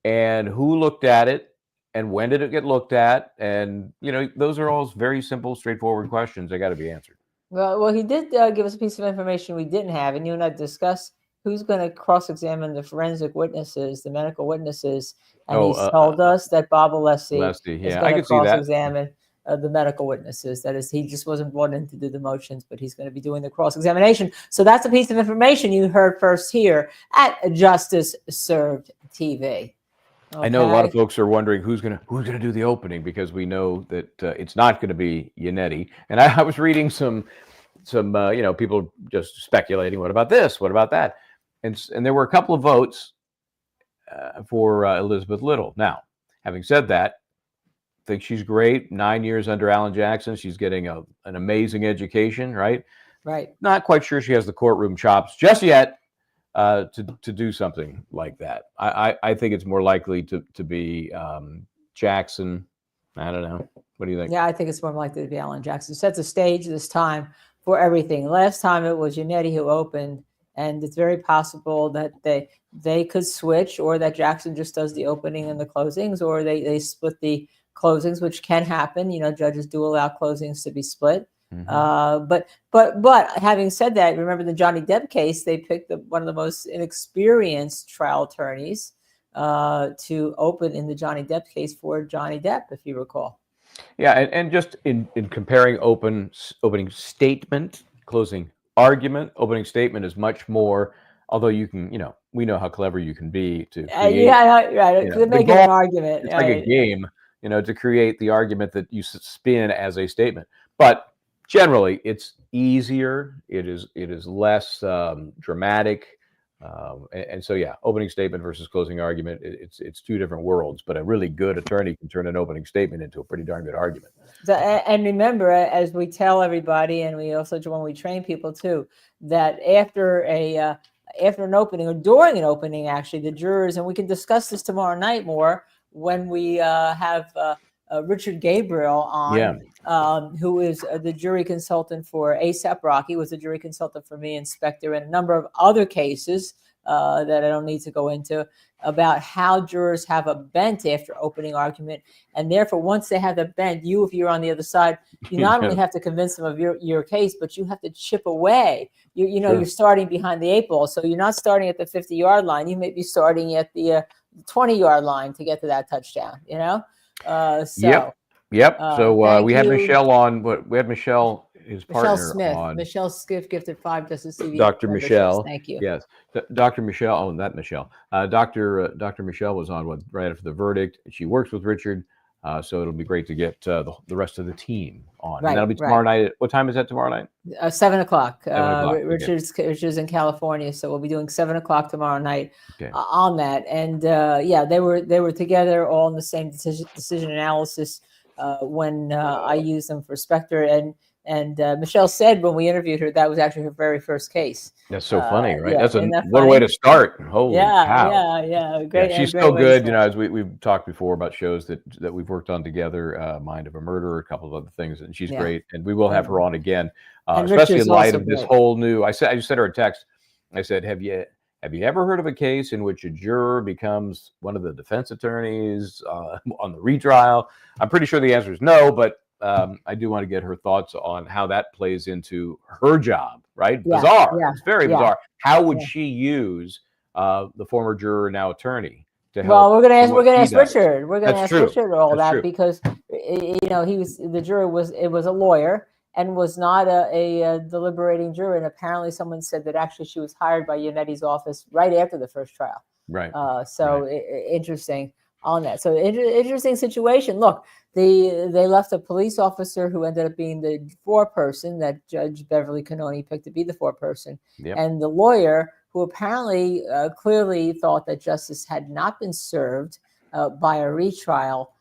And who looked at it? And when did it get looked at? And, those are all very simple, straightforward questions. They got to be answered. Well, he did give us a piece of information we didn't have. And you and I discussed who's going to cross-examine the forensic witnesses, the medical witnesses. And he's told us that Bob Alessi is going to cross-examine the medical witnesses. That is, he just wasn't brought in to do the motions, but he's going to be doing the cross-examination. So that's a piece of information you heard first here at Justice Served TV. Okay. I know a lot of folks are wondering who's gonna do the opening, because we know that it's not going to be Yannetti. And I was reading some people just speculating. What about this? What about that? And there were a couple of votes for Elizabeth Little. Now, having said that, I think she's great. 9 years under Alan Jackson. She's getting an amazing education, right? Right. Not quite sure she has the courtroom chops just yet to do something like that. I think it's more likely to be Jackson. I don't know. What do you think? Yeah, I think it's more likely to be Alan Jackson. Sets the stage this time for everything. Last time it was Yannetti who opened, and it's very possible that they could switch, or that Jackson just does the opening and the closings, or they split the closings, which can happen. Judges do allow closings to be split. Mm-hmm. But having said that, remember the Johnny Depp case, they picked one of the most inexperienced trial attorneys to open in the Johnny Depp case for Johnny Depp, if you recall. Yeah, and just in comparing opening statement, closing argument, opening statement is much more, although you can, we know how clever you can be to create, to make an argument. It's like a game, to create the argument that you spin as a statement. But generally, it's easier. It is less dramatic. And so, yeah, opening statement versus closing argument, it's two different worlds. But a really good attorney can turn an opening statement into a pretty darn good argument. And remember, as we tell everybody, and we also, when we train people too, that after an opening, or during an opening, actually, the jurors, and we can discuss this tomorrow night more when we have Richard Gabriel on, who is the jury consultant for ASAP Rocky, was the jury consultant for me, Inspector, and a number of other cases that I don't need to go into, about how jurors have a bent after opening argument. And therefore, once they have the bent, if you're on the other side, you not only have to convince them of your case, but you have to chip away. You're starting behind the 8 ball. So you're not starting at the 50-yard line. You may be starting at the 20-yard line to get to that touchdown, Yep. So we had Michelle on. We had Michelle, his partner, Smith. on. Michelle Skiff gifted 5 Justice TV. Dr. Michelle. Thank you. Yes. Dr. Michelle. Oh, that Michelle. Dr. Michelle was on right after the verdict. She works with Richard. So it'll be great to get the rest of the team on. Right, And that'll be tomorrow night. What time is that tomorrow night? 7 o'clock. 7 o'clock. Okay. Richard's in California, so we'll be doing 7 o'clock tomorrow night Okay. on that. And yeah, they were together all in the same decision analysis when I used them for Spectre. And Michelle said when we interviewed her that was actually her very first case. That's so funny, right? Yeah, What a way to start. Holy cow. Yeah. Great. She's great so way to good. start. You know, as we've talked before about shows that we've worked on together, Mind of a Murderer, a couple of other things, and she's great. And we will have her on again, especially in light of this whole new. I just sent her a text. I said, have you ever heard of a case in which a juror becomes one of the defense attorneys on the retrial? I'm pretty sure the answer is no, but I do want to get her thoughts on how that plays into her job, right? Yeah, Bizarre. yeah, It's very yeah. bizarre. How would she use the former juror, now attorney, to help? Well, we're gonna ask he does? Richard. We're gonna That's ask true. Richard all That's that true. because the juror was a lawyer and was not a deliberating juror. And apparently, someone said that actually she was hired by Yanetti's office right after the first trial. Right. So interesting on that. So interesting situation. Look, they left a police officer who ended up being the foreperson that Judge Beverly Cannoni picked to be the foreperson, and the lawyer who apparently clearly thought that justice had not been served by a retrial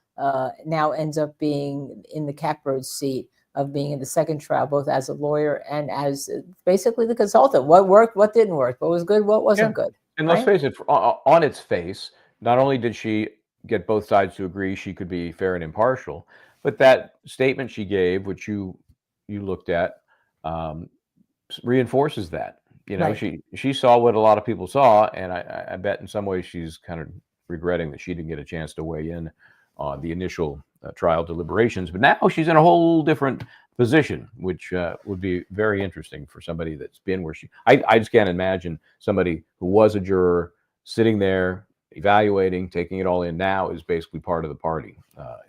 now ends up being in the catbird seat of being in the second trial, both as a lawyer and as basically the consultant. What worked, what didn't work, what was good, what wasn't good. And let's face it, on its face, not only did she get both sides to agree she could be fair and impartial, but that statement she gave, which you looked at, reinforces that. You know, she saw what a lot of people saw, and I bet in some ways she's kind of regretting that she didn't get a chance to weigh in on the initial trial deliberations. But now she's in a whole different position, which would be very interesting for somebody that's been where I just can't imagine somebody who was a juror sitting there evaluating, taking it all in. Now is basically part of the party.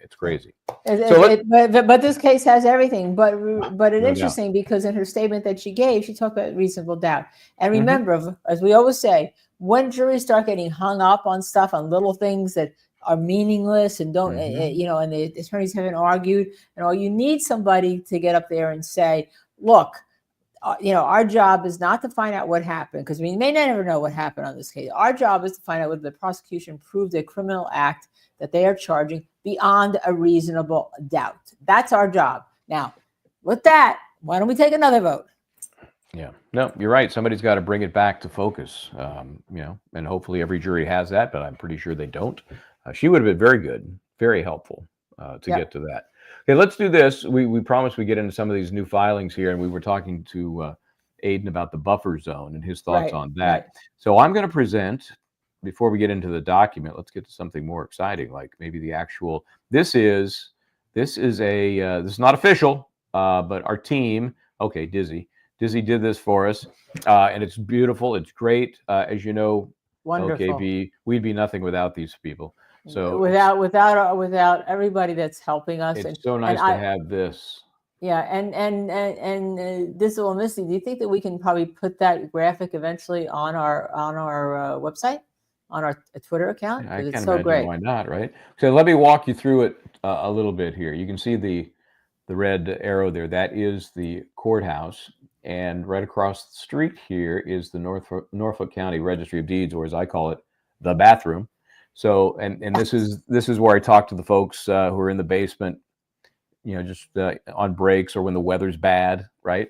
It's crazy. But this case has everything. But it's No interesting because in her statement that she gave, she talked about reasonable doubt. And remember, as we always say, when juries start getting hung up on stuff, on little things that are meaningless and don't, and the attorneys haven't argued, and all, you need somebody to get up there and say, look, our job is not to find out what happened, because we may never know what happened on this case. Our job is to find out whether the prosecution proved a criminal act that they are charging beyond a reasonable doubt. That's our job. Now, with that, why don't we take another vote? Yeah, no, you're right. Somebody's got to bring it back to focus, and hopefully every jury has that, but I'm pretty sure they don't. She would have been very good, very helpful to get to that. Okay, let's do this. We promised we get into some of these new filings here, and we were talking to Aidan about the buffer zone and his thoughts on that. Right. So I'm going to present, before we get into the document, let's get to something more exciting, like maybe the actual. This is not official, but our team. Okay, Dizzy did this for us, and it's beautiful. It's great, as you know. Wonderful. OKB, we'd be nothing without these people. So without everybody that's helping us, it's so nice to have this. Yeah, and this will Misty. Do you think that we can probably put that graphic eventually on our website, on our Twitter account? I can't it's so imagine great. why not, right? So let me walk you through it a little bit here. You can see the red arrow there. That is the courthouse, and right across the street here is the Norfolk County Registry of Deeds, or as I call it, the bathroom. So, and this is where I talk to the folks who are in the basement, just on breaks or when the weather's bad, right?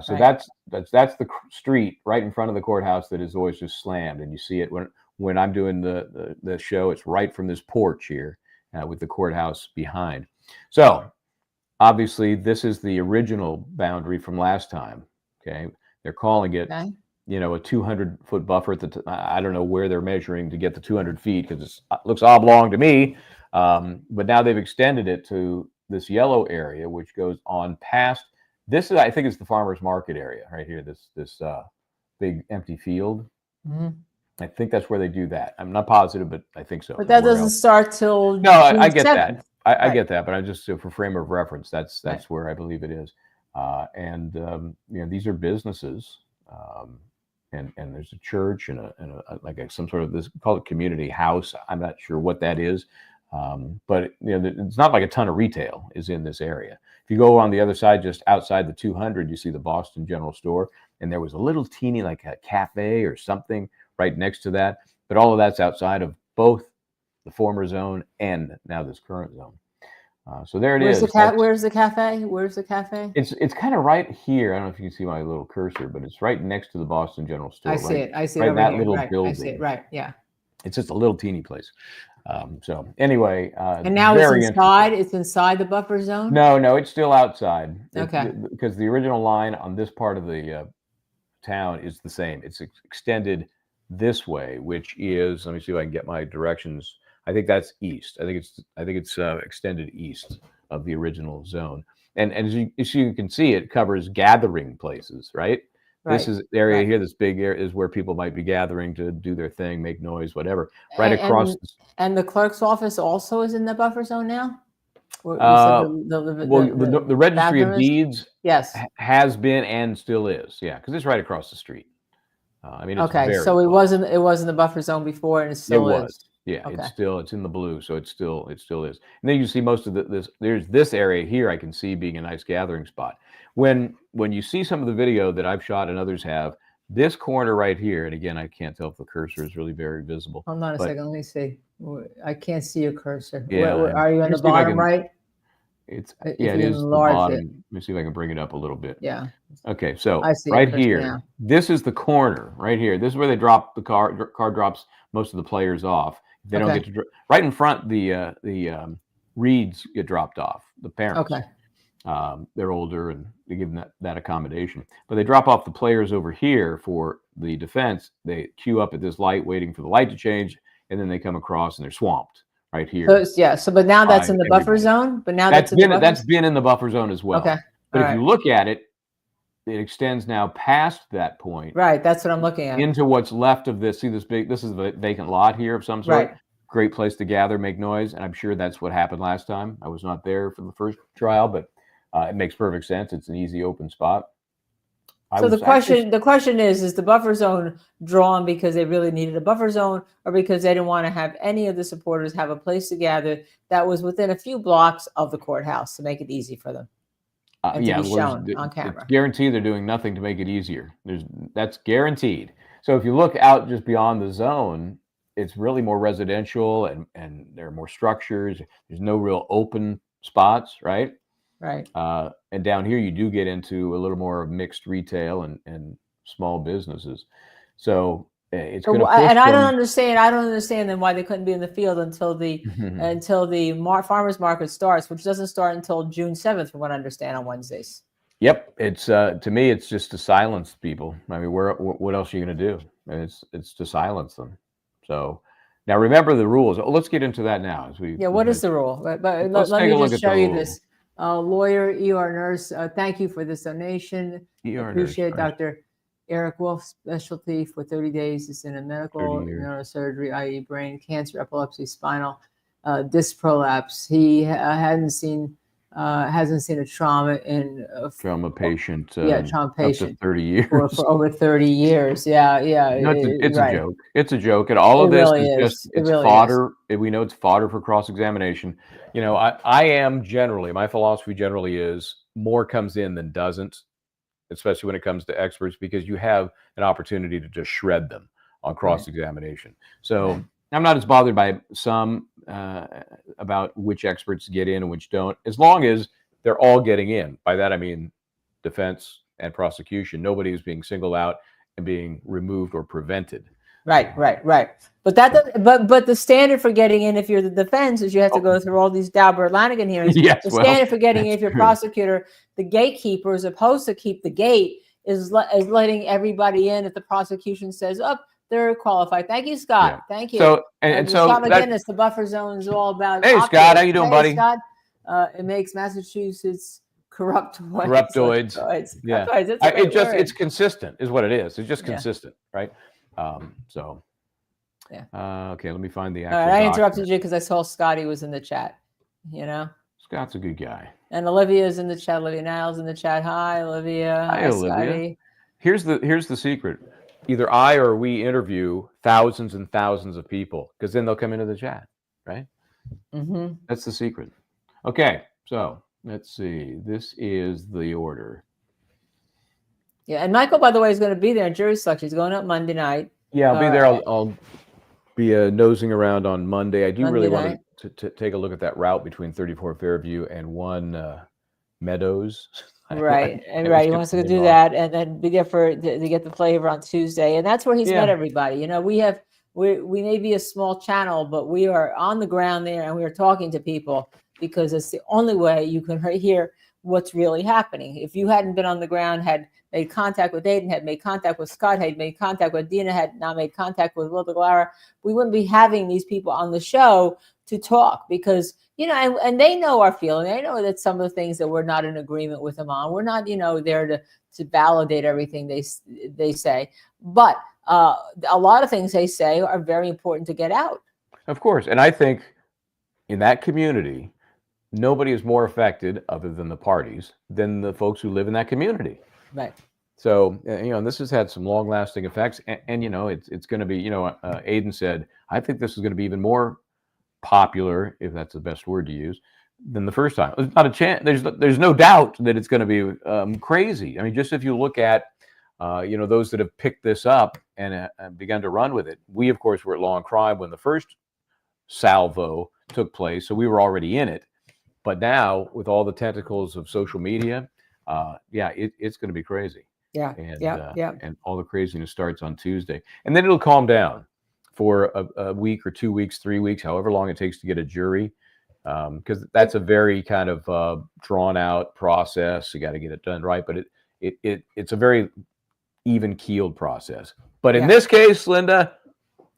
So Right. that's the street right in front of the courthouse that is always just slammed, and you see it when I'm doing the show. It's right from this porch here with the courthouse behind. So obviously this is the original boundary from last time. Okay, they're calling it. Okay. A 200-foot buffer. I don't know where they're measuring to get the 200 feet because it looks oblong to me. But now they've extended it to this yellow area, which goes on past. This is, I think, is the farmers market area right here. This big empty field. Mm-hmm. I think that's where they do that. I'm not positive, but I think so. But that doesn't start till No, I get 7th. that. I Right. get that, but I just for frame of reference, that's where I believe it is. These are businesses. And there's a church and some sort of this, call it community house. I'm not sure what that is. But it's not like a ton of retail is in this area. If you go on the other side, just outside the 200, you see the Boston General Store, and there was a little teeny like a cafe or something right next to that. But all of that's outside of both the former zone and now this current zone. So there it is. Where's the cafe? Where's the cafe? It's kind of right here. I don't know if you can see my little cursor, but it's right next to the Boston General Store. I see it. I see it right over that here. little Right. building. I see it. Right. Yeah. It's just a little teeny place. So anyway, and now it's inside. It's inside the buffer zone. No, it's still outside. Okay. Because the original line on this part of the town is the same. It's extended this way, which is, let me see if I can get my directions. I think that's east. I think it's extended east of the original zone. And as you can see, it covers gathering places, right? This is the area here. This big area is where people might be gathering to do their thing, make noise, whatever. Right across. And the clerk's office also is in the buffer zone now. The Registry of Deeds, yes, has been and still is. Yeah, because it's right across the street. I mean, it's okay. So it wasn't the buffer zone before, and it still is. Yeah, okay. It's in the blue, so it still is. And then you see most of there's this area here I can see being a nice gathering spot. When you see some of the video that I've shot and others have, this corner right here, and again, I can't tell if the cursor is really very visible. Hold on a second, let me see. I can't see your cursor. Yeah, where are you on the bottom right? It is the bottom. Let me see if I can bring it up a little bit. Yeah. Okay, so I see right here, this is the corner right here. This is where they drop the car drops most of the players off. They don't get to right in front. The reeds get dropped off. The parents. Okay. They're older and they give them that accommodation. But they drop off the players over here for the defense. They queue up at this light, waiting for the light to change, and then they come across and they're swamped right here. But now that's in the buffer zone. But now that's been in the buffer zone as well. Okay. But if you look at it, it extends now past that point. Right. That's what I'm looking at. Into what's left of this. See this this is a vacant lot here of some sort. Right. Great place to gather, make noise. And I'm sure that's what happened last time. I was not there for the first trial, but it makes perfect sense. It's an easy open spot. So the question is the buffer zone drawn because they really needed a buffer zone, or because they didn't want to have any of the supporters have a place to gather that was within a few blocks of the courthouse to make it easy for them? To be shown on camera. It's guaranteed they're doing nothing to make it easier. That's guaranteed. So if you look out just beyond the zone, it's really more residential and there are more structures. There's no real open spots, right? Right. And down here, you do get into a little more mixed retail and small businesses. So it's going to push and I don't understand then why they couldn't be in the field until the farmers market starts, which doesn't start until June 7th, from what I understand, on Wednesdays. Yep, it's to me, it's just to silence people. I mean, what else are you going to do? And it's to silence them. So now remember the rules. Let's get into that now. What is the rule? But let me just show you this. Lawyer, ER nurse, thank you for this donation. Appreciate nurse, Dr. Eric Wolf's specialty for 30 days is in a medical neurosurgery, i.e. brain cancer, epilepsy, spinal disc prolapse. He hasn't seen a trauma in trauma patient. Trauma patient. Up to 30 years. For over 30 years. Yeah. No, it's a joke. It's a joke. And all of this is just fodder. We know it's fodder for cross-examination. You know, I am generally, my philosophy generally is more comes in than doesn't, especially when it comes to experts, because you have an opportunity to just shred them on cross-examination. So I'm not as bothered by some about which experts get in and which don't, as long as they're all getting in. By that, I mean defense and prosecution. Nobody is being singled out and being removed or prevented. Right. But but the standard for getting in, if you're the defense, is you have to go through all these Daubert-Lanigan hearings. Yes, the standard for getting in, if you're prosecutor, the gatekeeper is supposed to keep the gate, is letting everybody in if the prosecution says, they're qualified. Thank you, Scott. Yeah. Thank you. So and so Scott McGinnis, the buffer zone is all about. Hey, optics. Scott, how you doing, buddy? Scott, it makes Massachusetts corruptoids. Yeah, it's consistent, is what it is. It's just consistent, right? Okay, let me find the actual. I interrupted you because I saw Scotty was in the chat. You know, Scott's a good guy. And Olivia's in the chat. Olivia Niles in the chat. Hi, Olivia. Hi, Olivia. Scotty. Here's the secret. Either I or we interview thousands and thousands of people, because then they'll come into the chat, right? Mm-hmm. That's the secret. Okay, so let's see. This is the order. Yeah, and Michael, by the way, is going to be there in jury selection. He's going up Monday night. Yeah, I'll be there. I'll be nosing around on Monday. I do Monday really night. want to take a look at that route between 34 Fairview and 1 Meadows. Right, and I right. He skipped wants the to name do off. that, and then be there to get the flavor on Tuesday, and that's where he's met Yeah. everybody. You know, we may be a small channel, but we are on the ground there, and we are talking to people because it's the only way you can hear what's really happening. If you hadn't been on the ground, had made contact with Aidan, had made contact with Scott, had made contact with Dina, had not made contact with Will DeGlara, we wouldn't be having these people on the show to talk because, you know, and they know our feeling. They know that some of the things that we're not in agreement with them on, we're not, you know, there to validate everything they say. But a lot of things they say are very important to get out. Of course. And I think in that community, nobody is more affected other than the parties than the folks who live in that community. Right. So, you know, and this has had some long lasting effects. And you know, it's going to be, you know, Aidan said, I think this is going to be even more popular, if that's the best word to use, than the first time. There's not a chance. There's no doubt that it's going to be crazy. I mean, just if you look at, you know, those that have picked this up and begun to run with it. We, of course, were at Law and Crime when the first salvo took place, so we were already in it. But now, with all the tentacles of social media, yeah, it's going to be crazy. Yeah, and, and all the craziness starts on Tuesday, and then it'll calm down for a week or 2 weeks, 3 weeks, however long it takes to get a jury, because that's a very kind of drawn out process. You got to get it done right, but it's a very even keeled process. But in this case, Linda,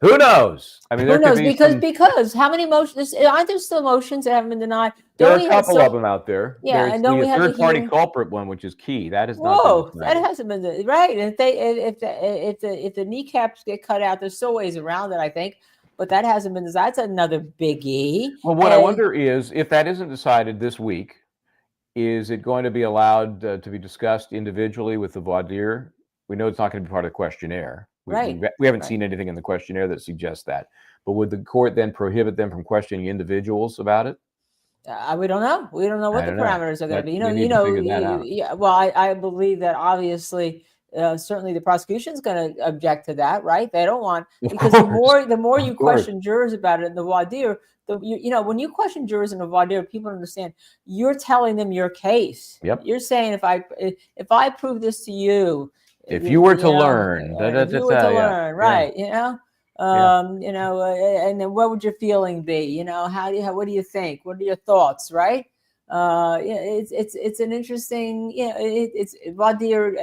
who knows? I mean, who knows? Because how many motions? Aren't there still motions that haven't been denied? There are a couple of them out there. Yeah, there's and don't we have the third-party hearing? culprit one, which is key. That is Whoa, not. that hasn't been right. And if the kneecaps get cut out, there's still ways around it, I think. But that hasn't been decided. That's another biggie. Well, what I wonder is, if that isn't decided this week, is it going to be allowed to be discussed individually with the voir dire? We know it's not going to be part of the questionnaire. We haven't seen anything in the questionnaire that suggests that. But would the court then prohibit them from questioning individuals about it? We don't know. We don't know what the parameters are going to be. Yeah. Well, I believe that obviously, certainly the prosecution is going to object to that, right? They don't want, because the more you question jurors about it in the voir dire, you know, when you question jurors in the voir dire, people understand you're telling them your case. Yep. You're saying if I prove this to you, if you were to learn, right? You know. You know, and then what would your feeling be? You know, what do you think? What are your thoughts? Right? It's an interesting, you know, it's voir dire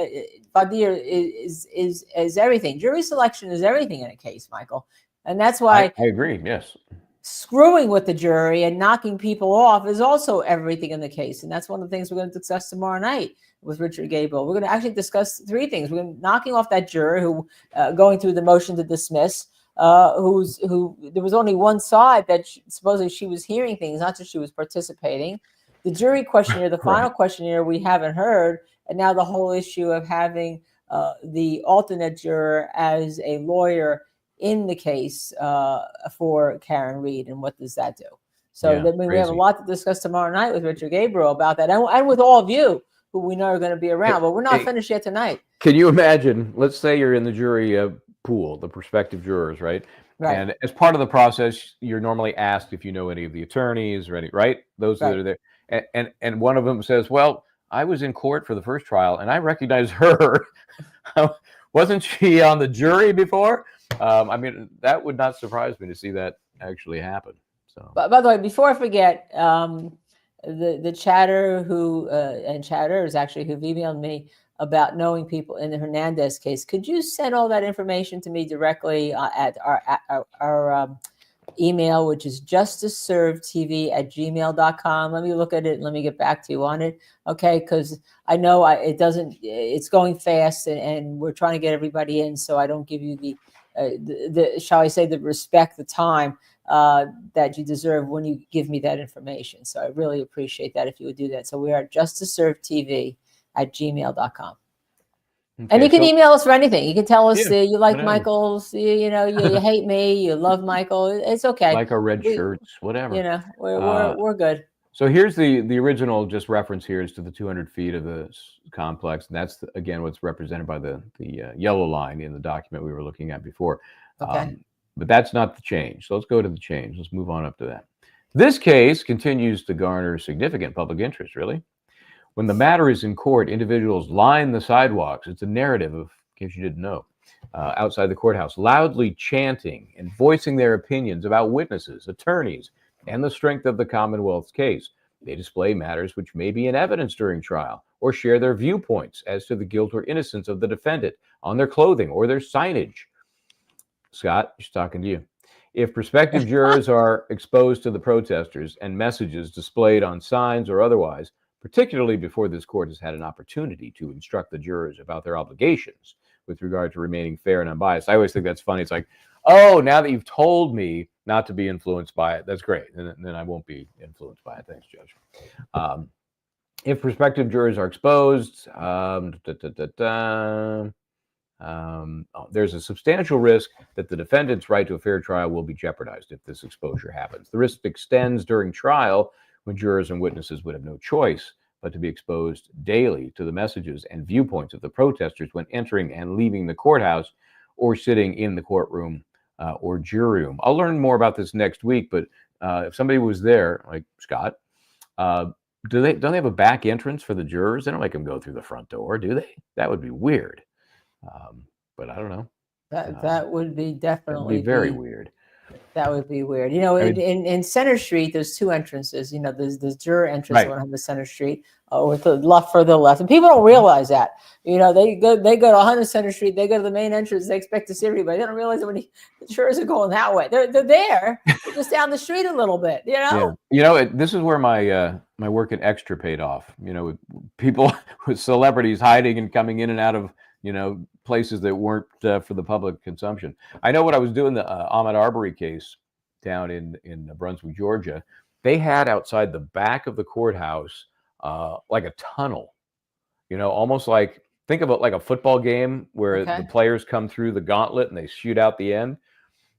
is everything. Jury selection is everything in a case, Michael, and that's why I agree. Yes. Screwing with the jury and knocking people off is also everything in the case, and that's one of the things we're going to discuss tomorrow night with Richard Gabriel. We're going to actually discuss 3 things. We're going to knocking off that juror who going through the motion to dismiss. Who there was only one side that supposedly she was hearing things, not that she was participating. The jury questionnaire, the final questionnaire, we haven't heard, and now the whole issue of having the alternate juror as a lawyer in the case for Karen Reed, and what does that do? So we have a lot to discuss tomorrow night with Richard Gabriel about that, and with all of you who we know are going to be around. But we're not finished yet tonight. Can you imagine? Let's say you're in the jury pool, the prospective jurors, right? And as part of the process, you're normally asked if you know any of the attorneys or any, right? Those that are there. And one of them says, well, I was in court for the first trial and I recognize her. Wasn't she on the jury before? I mean, that would not surprise me to see that actually happen. So, by the way, before I forget, the chatter and chatters actually who've emailed me about knowing people in the Hernandez case, could you send all that information to me directly at our email, which is justiceservedtv@gmail.com. Let me look at it and let me get back to you on it. Okay. Because I know it's going fast and we're trying to get everybody in. So I don't give you the shall I say, the respect, the time that you deserve when you give me that information. So I really appreciate that if you would do that. So we are justiceservedtv@gmail.com. And you can so- email us for anything. You can tell us Yeah, you like whatever. Michael's, you hate me, you love Michael. It's okay. Like our red We- shirts, whatever. You know, we're good. So here's the original just reference here is to the 200 feet of the complex. And that's, again, what's represented by the yellow line in the document we were looking at before. Okay. But that's not the change. So let's go to the change. Let's move on up to that. This case continues to garner significant public interest, really. When the matter is in court, individuals line the sidewalks. It's a narrative, in case you didn't know, outside the courthouse, loudly chanting and voicing their opinions about witnesses, attorneys, and the strength of the Commonwealth's case. They display matters which may be in evidence during trial or share their viewpoints as to the guilt or innocence of the defendant on their clothing or their signage. Scott, she's talking to you. If prospective jurors are exposed to the protesters and messages displayed on signs or otherwise, particularly before this court has had an opportunity to instruct the jurors about their obligations with regard to remaining fair and unbiased. I always think that's funny. It's like, oh, now that you've told me not to be influenced by it, that's great. And then I won't be influenced by it. Thanks, Judge. If prospective jurors are exposed, there's a substantial risk that the defendant's right to a fair trial will be jeopardized if this exposure happens. The risk extends during trial when jurors and witnesses would have no choice but to be exposed daily to the messages and viewpoints of the protesters when entering and leaving the courthouse or sitting in the courtroom or jury room. I'll learn more about this next week, but if somebody was there, like Scott, don't they have a back entrance for the jurors? They don't make them go through the front door, do they? That would be weird. But I don't know. That would be definitely very weird. That would be weird. You know, in Center Street, there's two entrances. You know, there's the juror entrance on the Center Street with the left further left, and people don't realize that. You know, they go to 100 Center Street, they go to the main entrance, they expect to see everybody. They don't realize that when the jurors are going that way, they're there, just down the street a little bit. You know. Yeah. You know, this is where my my work in Extra paid off. You know, with people with celebrities hiding and coming in and out of places that weren't for the public consumption. I know when I was doing the Ahmaud Arbery case down in Brunswick, Georgia, they had outside the back of the courthouse like a tunnel, almost like, think of it like a football game where the players come through the gauntlet and they shoot out the end.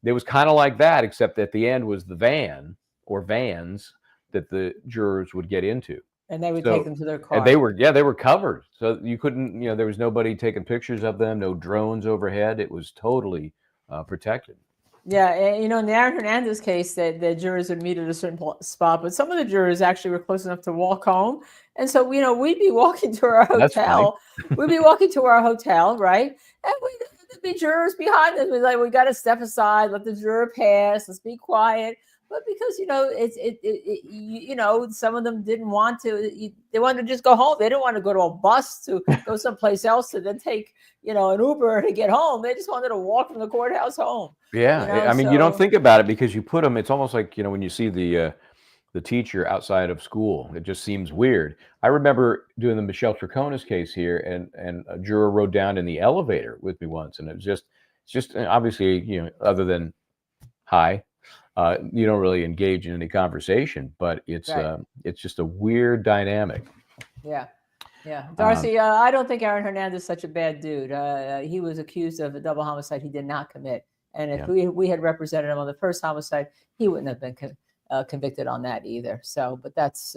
It was kind of like that, except at the end was the van or vans that the jurors would get into. And they would take them to their car. And they were covered. So you couldn't, there was nobody taking pictures of them, no drones overhead. It was totally protected. Yeah, in the Aaron Hernandez case, the jurors would meet at a certain spot, but some of the jurors actually were close enough to walk home. And so, we'd be walking to our hotel. We'd be walking to our hotel, right? And there'd be jurors behind us. We're like, we got to step aside, let the juror pass, let's be quiet. But because, some of them didn't want to, they wanted to just go home. They didn't want to go to a bus to go someplace else to then take, an Uber to get home. They just wanted to walk from the courthouse home. Yeah. You don't think about it because you put them, it's almost like, when you see the teacher outside of school, it just seems weird. I remember doing the Michelle Traconis case here and a juror rode down in the elevator with me once. And it was just obviously, other than hi, you don't really engage in any conversation, but it's just a weird dynamic. Yeah. Darcy, I don't think Aaron Hernandez is such a bad dude. He was accused of a double homicide he did not commit. And if we had represented him on the first homicide, he wouldn't have been convicted on that either. So, but that's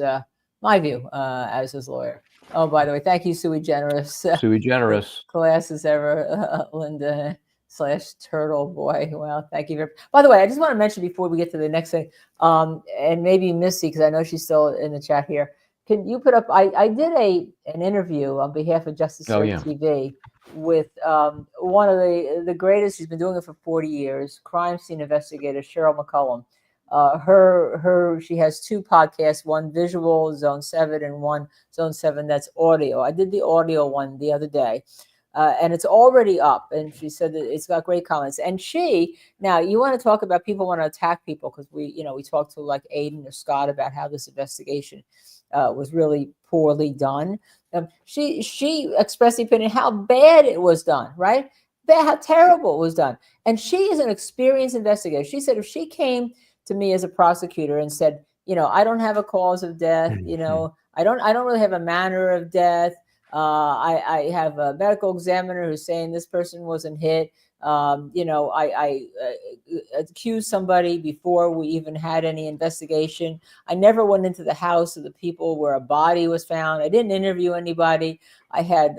my view as his lawyer. Oh, by the way, thank you, Sui Generous. Sui Generous. Class as ever, Linda /Turtleboy. Well, thank you. By the way, I just want to mention before we get to the next thing, and maybe Missy, because I know she's still in the chat here. Can you put up? I did an interview on behalf of Justice TV with one of the greatest. She's been doing it for 40 years. Crime scene investigator Cheryl McCullum. She has two podcasts, one visual, Zone 7, and one Zone 7 that's audio. I did the audio one the other day. And it's already up, and she said that it's got great comments. And now you want to talk about people want to attack people because we talked to like Aidan or Scott about how this investigation was really poorly done. She expressed the opinion how bad it was done, right? How terrible it was done. And she is an experienced investigator. She said if she came to me as a prosecutor and said, I don't have a cause of death, I don't really have a manner of death. I have a medical examiner who's saying this person wasn't hit. I accused somebody before we even had any investigation. I never went into the house of the people where a body was found. I didn't interview anybody. I had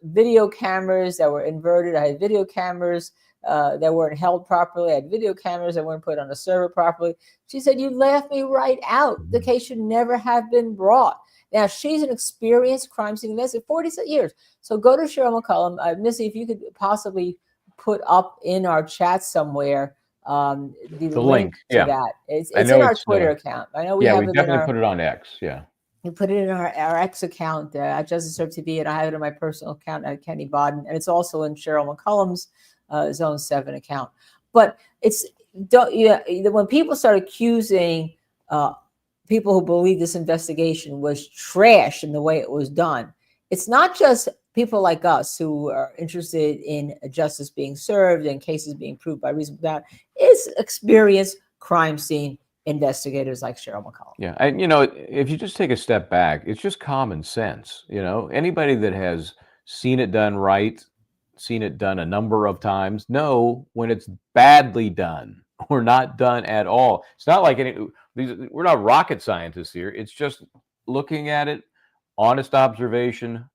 video cameras that were inverted. I had video cameras that weren't held properly. I had video cameras that weren't put on the server properly. She said, you laughed me right out. The case should never have been brought. Now, she's an experienced crime scene investigator, 40 years. So go to Cheryl McCullum. Missy, if you could possibly put up in our chat somewhere the link to that. It's in our Twitter account. I know we have it definitely put it on X. Yeah. We put it in our X account at JSTV, and I have it in my personal account at Kenny Bodden, and it's also in Cheryl McCullum's Zone 7 account. But when people start accusing people who believe this investigation was trash in the way it was done, it's not just people like us who are interested in justice being served and cases being proved by reasonable doubt. It's experienced crime scene investigators like Cheryl McCullum. Yeah, and if you just take a step back, it's just common sense. Anybody that has seen it done right, seen it done a number of times, know when it's badly done or not done at all. It's not like we're not rocket scientists here. It's just looking at it, honest observation,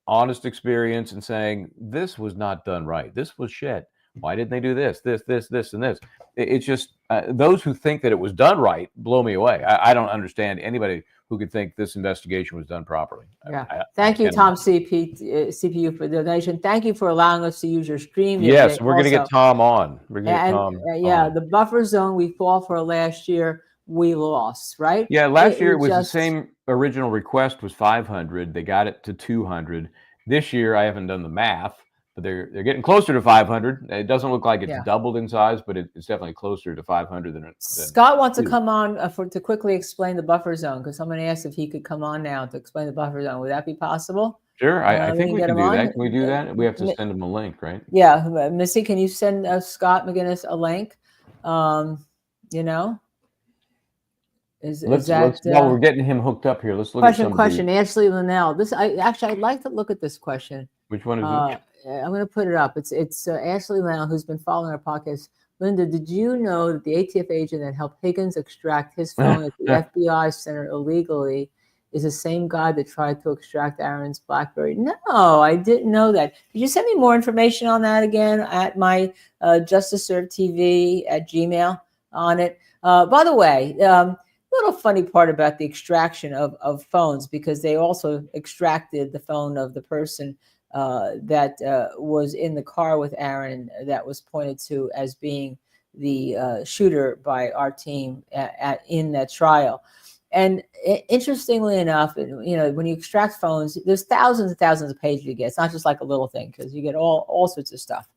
honest experience, and saying, this was not done right. This was shit. Why didn't they do this, and this? It's just those who think that it was done right blow me away. I don't understand anybody who could think this investigation was done properly. Yeah. Thank you, Tom CPU, for the donation. Thank you for allowing us to use your stream. Yes, we're going to get Tom on. We're going to get Tom on. The buffer zone we fought for last year, we lost, right? Yeah, last year it was the same original request was 500. They got it to 200. This year, I haven't done the math, but they're getting closer to 500. It doesn't look like it's doubled in size, but it's definitely closer to 500 than Scott wants to come on to quickly explain the buffer zone, because someone asked if he could come on now to explain the buffer zone. Would that be possible? Sure, I think we can do that. Can we do that? We have to send him a link, right? Yeah, Missy, can you send Scott McGinnis a link? While we're getting him hooked up here, let's look at some question. Ashley Linnell. I'd like to look at this question. Which one is it? I'm going to put it up. It's Ashley Linnell, who's been following our podcast. Linda, did you know that the ATF agent that helped Higgins extract his phone at the FBI center illegally is the same guy that tried to extract Aaron's BlackBerry? No, I didn't know that. Could you send me more information on that again at my JSTV at Gmail on it? By the way, little funny part about the extraction of phones, because they also extracted the phone of the person that was in the car with Aaron that was pointed to as being the shooter by our team in that trial. And interestingly enough, when you extract phones, there's thousands and thousands of pages you get. It's not just like a little thing, because you get all sorts of stuff.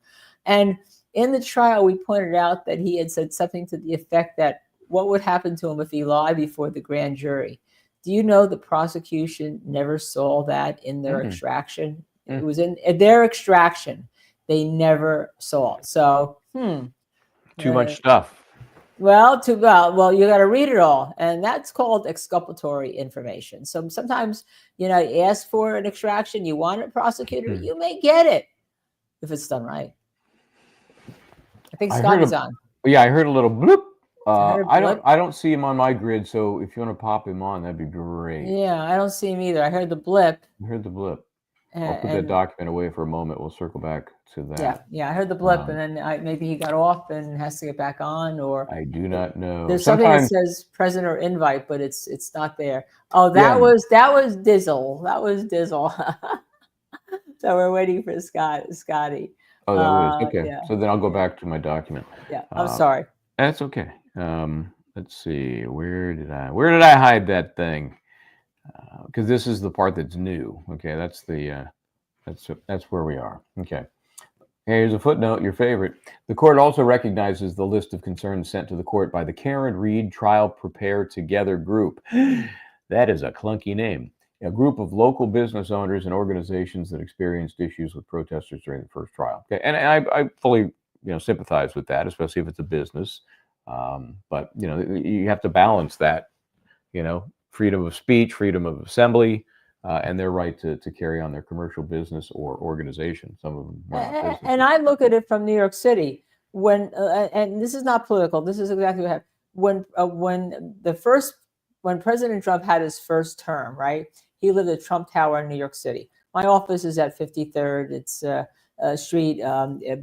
And in the trial, we pointed out that he had said something to the effect that what would happen to him if he lied before the grand jury. Do you know the prosecution never saw that in their extraction? It was in their extraction. They never saw it. So, too much stuff. Well, you got to read it all. And that's called exculpatory information. So sometimes, you ask for an extraction, you want it prosecuted, you may get it if it's done right. I think Scott is on. Yeah, I heard a little bloop. I don't see him on my grid, so if you want to pop him on, that'd be great. Yeah, I don't see him either. I heard the blip. I'll put that document away for a moment. We'll circle back to that. Yeah, I heard the blip, and then maybe he got off and has to get back on, or I do not know. There's something that says present or invite, but it's not there. Oh, that was Dizzle. That was Dizzle. So we're waiting for Scotty. Oh, that was okay. Yeah. So then I'll go back to my document. Yeah, I'm sorry. That's okay. Let's see. Where did I hide that thing? Because this is the part that's new. Okay, that's where we are. Okay. Here's a footnote, your favorite. The court also recognizes the list of concerns sent to the court by the Karen Reed Trial Prepare Together group. That is a clunky name. A group of local business owners and organizations that experienced issues with protesters during the first trial. Okay, and I fully sympathize with that, especially if it's a business. But you have to balance that, freedom of speech, freedom of assembly, and their right to carry on their commercial business or organization. Some of them are not businesses. And I look at it from New York City when, and this is not political. This is exactly what happened when President Trump had his first term. Right, he lived at Trump Tower in New York City. My office is at 53rd. It's Street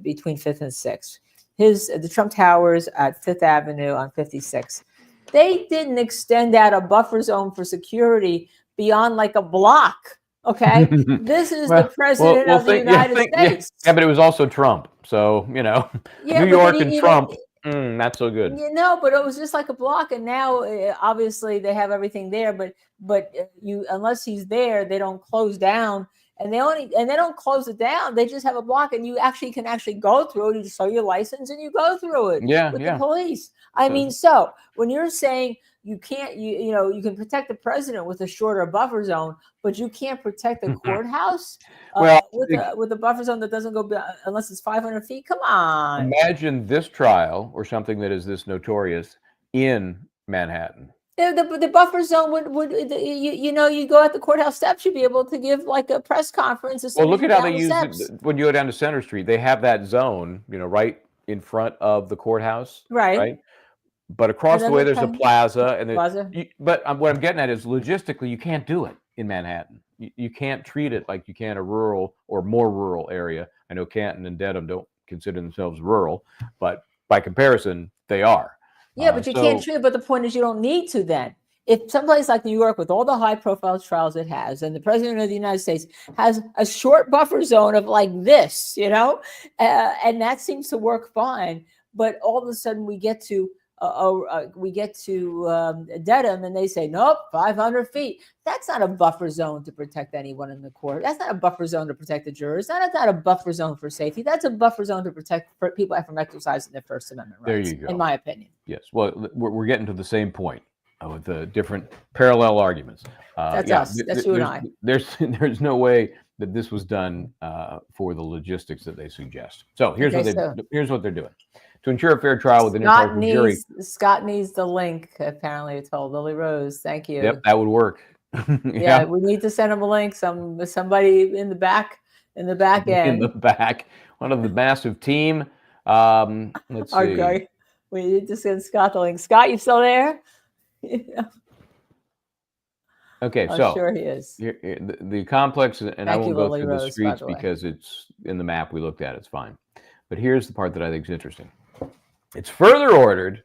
between 5th and 6th. The Trump Towers at 5th Avenue on 56th. They didn't extend out a buffer zone for security beyond like a block. Okay, this is the president of the United States. Yeah, but it was also Trump. So, New York and Trump, not so good. But it was just like a block. And now, obviously, they have everything there. But unless he's there, they don't close down. And they don't close it down. They just have a block, and you can go through it. You show your license, and you go through it. With the police. I mean, so when you're saying you can't, you can protect the president with a shorter buffer zone, but you can't protect the courthouse with a buffer zone that doesn't go unless it's 500 feet. Come on. Imagine this trial or something that is this notorious in Manhattan. The buffer zone would you go at the courthouse steps, you'd be able to give like a press conference. Well, look at how they use it when you go down to Center Street. They have that zone, right in front of the courthouse, right? But across the way there's a plaza, but what I'm getting at is logistically you can't do it in Manhattan. You can't treat it like you can a rural or more rural area. I know Canton and Dedham don't consider themselves rural, but by comparison, they are. Yeah, but you can't treat it. But the point is, you don't need to then. If someplace like New York, with all the high-profile trials it has, and the president of the United States has a short buffer zone of like this, and that seems to work fine. But all of a sudden, we get to Dedham, and they say, nope, 500 feet. That's not a buffer zone to protect anyone in the court. That's not a buffer zone to protect the jurors. That's not a buffer zone for safety. That's a buffer zone to protect people from exercising their First Amendment rights. There you go. In my opinion. Yes. Well, we're getting to the same point with the different parallel arguments. That's us. That's you and I. There's no way that this was done for the logistics that they suggest. So here's what they're doing. To ensure a fair trial with an impartial jury. Scott needs the link, apparently, I told Lily Rose. Thank you. Yep, that would work. Yeah, we need to send him a link. Somebody in the back end. In the back. One of the massive team. Let's see. Okay. We need to send Scott the link. Scott, you still there? Okay, I'm sure he is. The complex, and I won't go through the streets because it's in the map we looked at. It's fine. But here's the part that I think is interesting. It's further ordered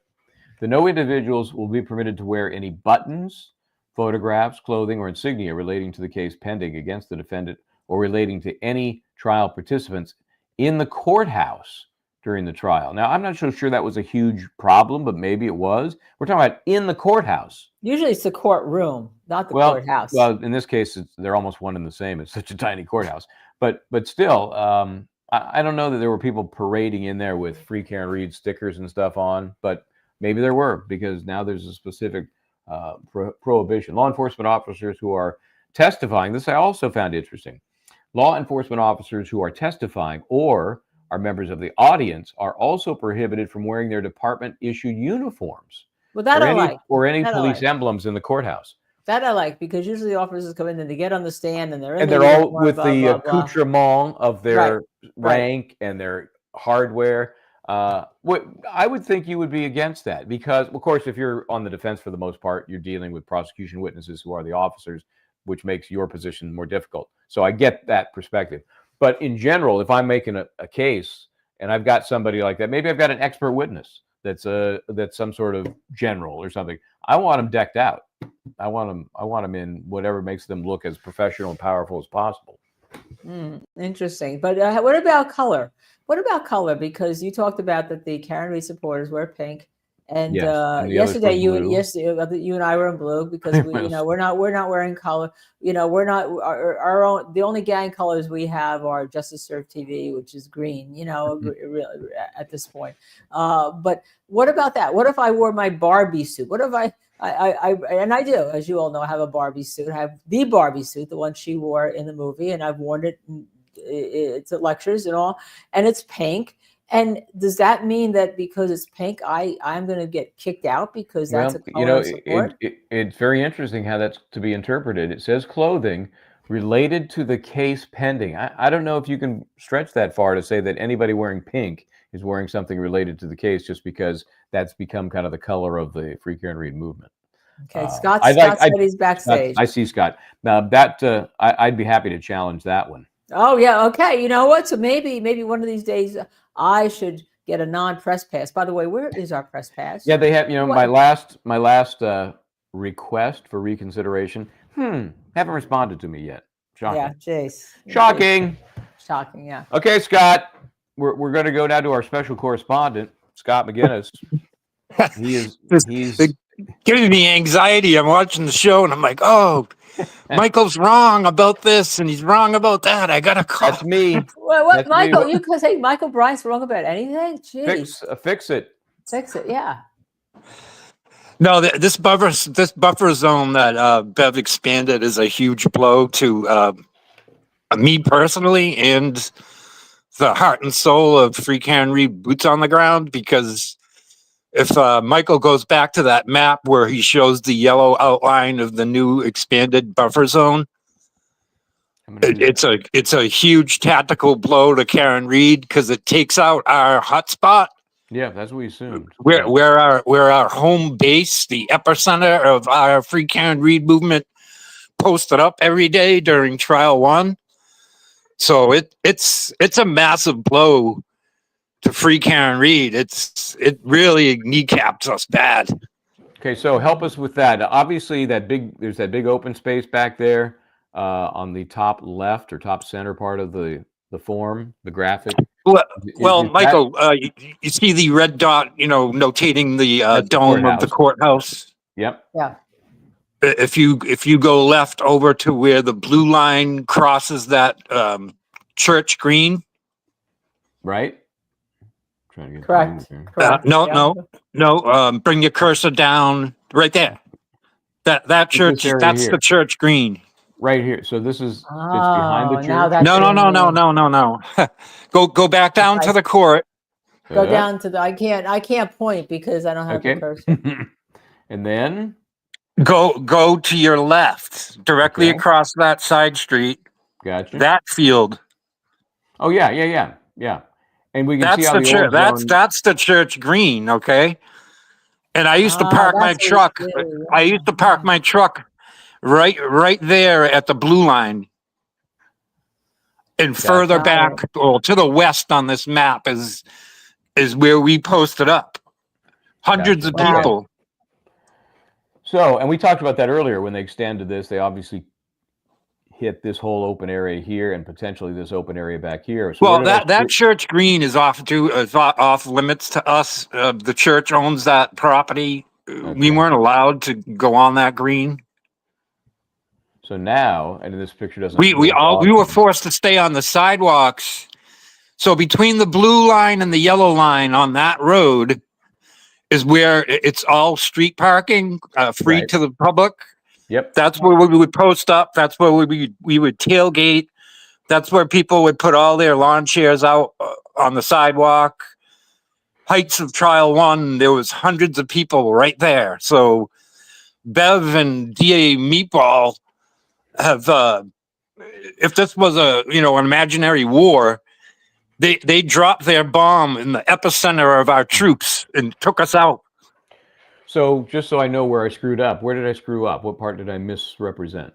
that no individuals will be permitted to wear any buttons, photographs, clothing, or insignia relating to the case pending against the defendant or relating to any trial participants in the courthouse during the trial. Now, I'm not so sure that was a huge problem, but maybe it was. We're talking about in the courthouse. Usually it's the courtroom, not the courthouse. Well, in this case, they're almost one and the same. It's such a tiny courthouse. But still, I don't know that there were people parading in there with Free Karen Read stickers and stuff on, but maybe there were, because now there's a specific prohibition. Law enforcement officers who are testifying, this I also found interesting. Law enforcement officers who are testifying or are members of the audience are also prohibited from wearing their department-issued uniforms or any police emblems in the courthouse. That I like, because usually officers come in and they get on the stand and they're all with the accoutrement of their rank and their hardware. What I would think you would be against that, because, of course, if you're on the defense for the most part, you're dealing with prosecution witnesses who are the officers, which makes your position more difficult. So I get that perspective. But in general, if I'm making a case and I've got somebody like that, maybe I've got an expert witness that's some sort of general or something. I want them decked out. I want them in whatever makes them look as professional and powerful as possible. Interesting. But what about color? Because you talked about that the Karen Read supporters wear pink, and yesterday you and I were in blue, because we're not wearing color. We're not our own. The only gang colors we have are JSTV, which is green. Really at this point. But what about that? What if I wore my Barbie suit? What if I do, as you all know, I have a Barbie suit. I have the Barbie suit, the one she wore in the movie, and I've worn it to lectures and all, and it's pink. And does that mean that because it's pink, I'm going to get kicked out because that's a color of support? It's very interesting how that's to be interpreted. It says clothing related to the case pending. I don't know if you can stretch that far to say that anybody wearing pink is wearing something related to the case just because that's become kind of the color of the Free Care and Read movement. Okay, Scott said he's backstage. I see Scott. Now that I'd be happy to challenge that one. Oh yeah, okay. You know what? So maybe one of these days I should get a non-press pass. By the way, where is our press pass? Yeah, they have. My last request for reconsideration. Haven't responded to me yet. Shocking. Yeah, Jace. Shocking. Shocking. Yeah. Okay, Scott. We're going to go now to our special correspondent, Scott McGinnis. He's giving me anxiety. I'm watching the show and I'm like, oh, Michael's wrong about this and he's wrong about that. I gotta call. That's me. Well, what, That's Michael? me. You could say Michael Bryant's wrong about anything? Jeez. Fix it. Fix it. Yeah. No, this buffer zone that Bev expanded is a huge blow to me personally and the heart and soul of Free Care and Read boots on the ground, because if Michael goes back to that map where he shows the yellow outline of the new expanded buffer zone, it's a huge tactical blow to Karen Reed because it takes out our hotspot. Yeah, that's what we assumed. Where our home base, the epicenter of our Free Karen Read movement, posted up every day during trial 1. So it's a massive blow to Free Karen Read. It really kneecaps us bad. Okay, so help us with that. Obviously, there's that big open space back there on the top left or top center part of the form, the graphic. Well, Michael, you see the red dot, notating the dome of the courthouse. Yep. Yeah. If you go left over to where the blue line crosses that church green, right? Trying to get Correct. No. Bring your cursor down right there. That church. That's here. The church green. Right here. So this is it's behind the church. No. Go back down to the court. Go down to the. I can't point because I don't have the cursor. And then go to your left, directly across that side street. Gotcha. That field. Oh yeah. And we can see how the church. That's the church green. Okay. And I used to park my truck. I used to park my truck right there at the blue line. And further back, to the west on this map is where we posted up. Hundreds of people. So, and we talked about that earlier when they extended this. They obviously hit this whole open area here and potentially this open area back here. So well, that church green is off limits to us. The church owns that property. Okay. We weren't allowed to go on that green. So now, and this picture doesn't. We were forced to stay on the sidewalks. So between the blue line and the yellow line on that road is where it's all street parking, free to the public. Yep. That's where we would post up. That's where we would tailgate. That's where people would put all their lawn chairs out on the sidewalk. Heights of trial 1, there was hundreds of people right there. So Bev and DA Meatball have, if this was an imaginary war, they dropped their bomb in the epicenter of our troops and took us out. So just so I know where I screwed up, where did I screw up? What part did I misrepresent?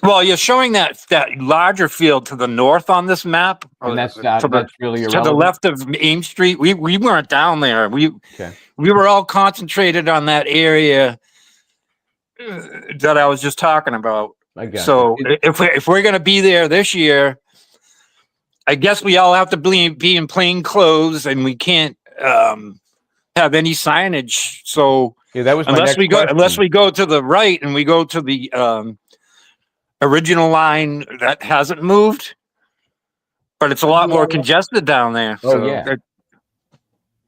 Well, you're showing that larger field to the north on this map. And that's really irrelevant. To the left of Ames Street. We weren't down there. We were all concentrated on that area that I was just talking about. So if we're going to be there this year, I guess we all have to be in plain clothes, and we can't have any signage. So that was unless we go to the right and we go to the original line that hasn't moved, but it's a lot more congested down there. Oh, so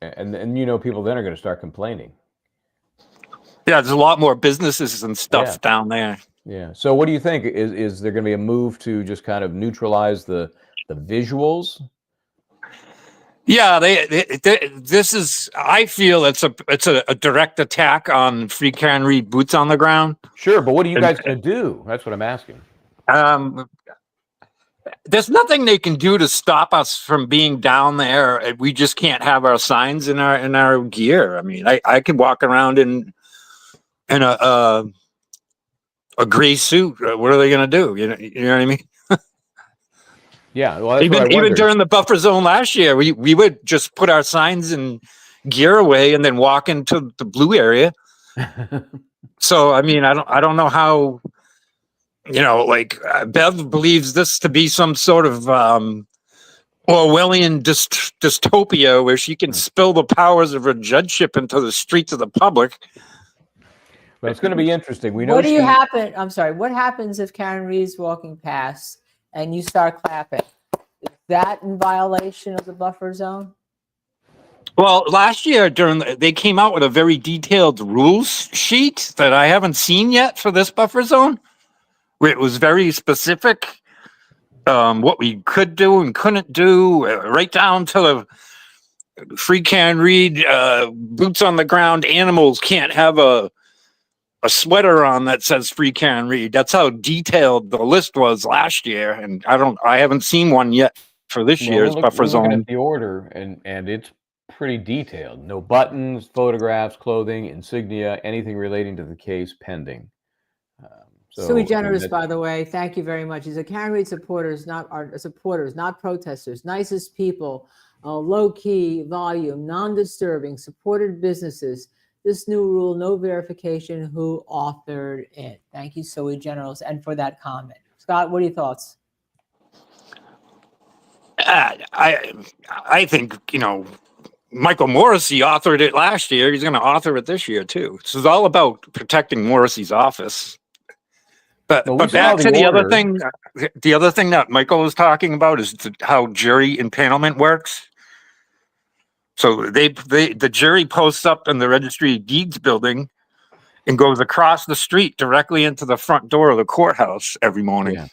and people then are going to start complaining. Yeah, there's a lot more businesses and stuff down there. Yeah. So what do you think? Is there going to be a move to just kind of neutralize the the visuals. Yeah, this is. I feel it's a direct attack on free can read boots on the ground. Sure, but what are you guys going to do? That's what I'm asking. There's nothing they can do to stop us from being down there. We just can't have our signs in our gear. I mean, I could walk around in a gray suit. What are they going to do? You know what I mean? Yeah, well, that's what I even wondered. during the buffer zone last year, we would just put our signs and gear away and then walk into the blue area. So I mean, I don't know how, like Bev believes this to be some sort of Orwellian dystopia where she can spill the powers of her judgeship into the streets of the public. Well, it's going to be interesting. We know What do you happen? I'm sorry. What happens if Karen Reed's walking past and you start clapping? Is that in violation of the buffer zone? Well, last year they came out with a very detailed rules sheet that I haven't seen yet for this buffer zone, where it was very specific, what we could do and couldn't do, right down to the free can read, boots on the ground. Animals can't have a sweater on that says free can read. That's how detailed the list was last year, and I haven't seen one yet for this year's buffer zone. Looking at the order, and it's pretty detailed. No buttons, photographs, clothing, insignia, anything relating to the case pending. Sui generis, by the way. Thank you very much. He's a Karen Reed supporters, not protesters. Nicest people, low key, volume, non-disturbing, supported businesses. This new rule, no verification who authored it. Thank you, Sui generis, and for that comment. Scott, what are your thoughts? I think, Michael Morrissey authored it last year. He's going to author it this year too. This is all about protecting Morrissey's office. But back to the other thing. The other thing that Michael was talking about is how jury impanelment works. So the jury posts up in the Registry of Deeds building and goes across the street directly into the front door of the courthouse every morning. Yeah.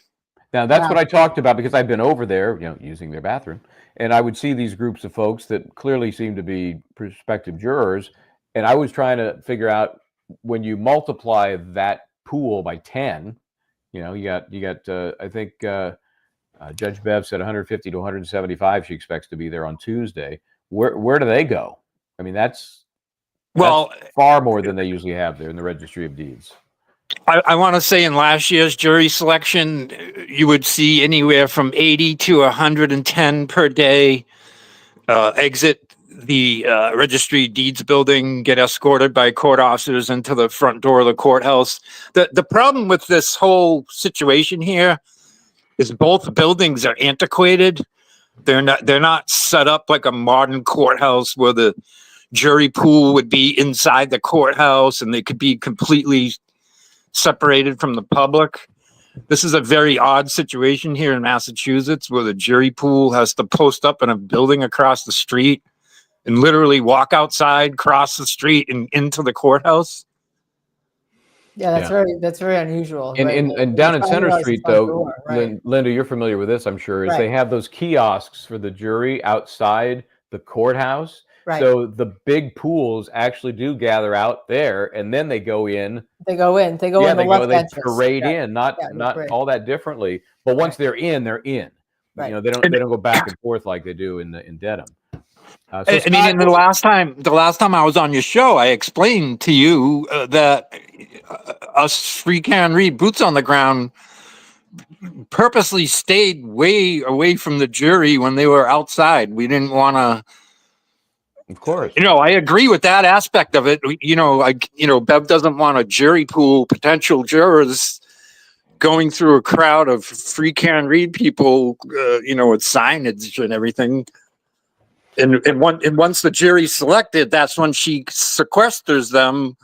Now that's what I talked about, because I've been over there, using their bathroom, and I would see these groups of folks that clearly seem to be prospective jurors, and I was trying to figure out, when you multiply that pool by 10, you got I think Judge Bev said 150 to 175 she expects to be there on Tuesday. Where do they go? I mean, that's far more than they usually have there in the Registry of Deeds. I want to say in last year's jury selection, you would see anywhere from 80 to 110 per day exit the Registry of Deeds building, get escorted by court officers into the front door of the courthouse. The problem with this whole situation here is both buildings are antiquated. They're not set up like a modern courthouse where the jury pool would be inside the courthouse and they could be completely separated from the public. This is a very odd situation here in Massachusetts where the jury pool has to post up in a building across the street and literally walk outside, cross the street, and into the courthouse. Yeah, that's very unusual. And down in Center Street, though, right? Linda, you're familiar with this, I'm sure, is they have those kiosks for the jury outside the courthouse. Right. So the big pools actually do gather out there, and then they go in. They go in the left entrance. They parade in, not all that differently. But once they're in, they're in. Right. They don't go back and forth like they do in Dedham. The last time I was on your show, I explained to you that us free can read boots on the ground purposely stayed way away from the jury when they were outside. We didn't want to. Of course. I agree with that aspect of it. Bev doesn't want a jury pool, potential jurors going through a crowd of free can read people, with signage and everything. And once the jury's selected, that's when she sequesters them.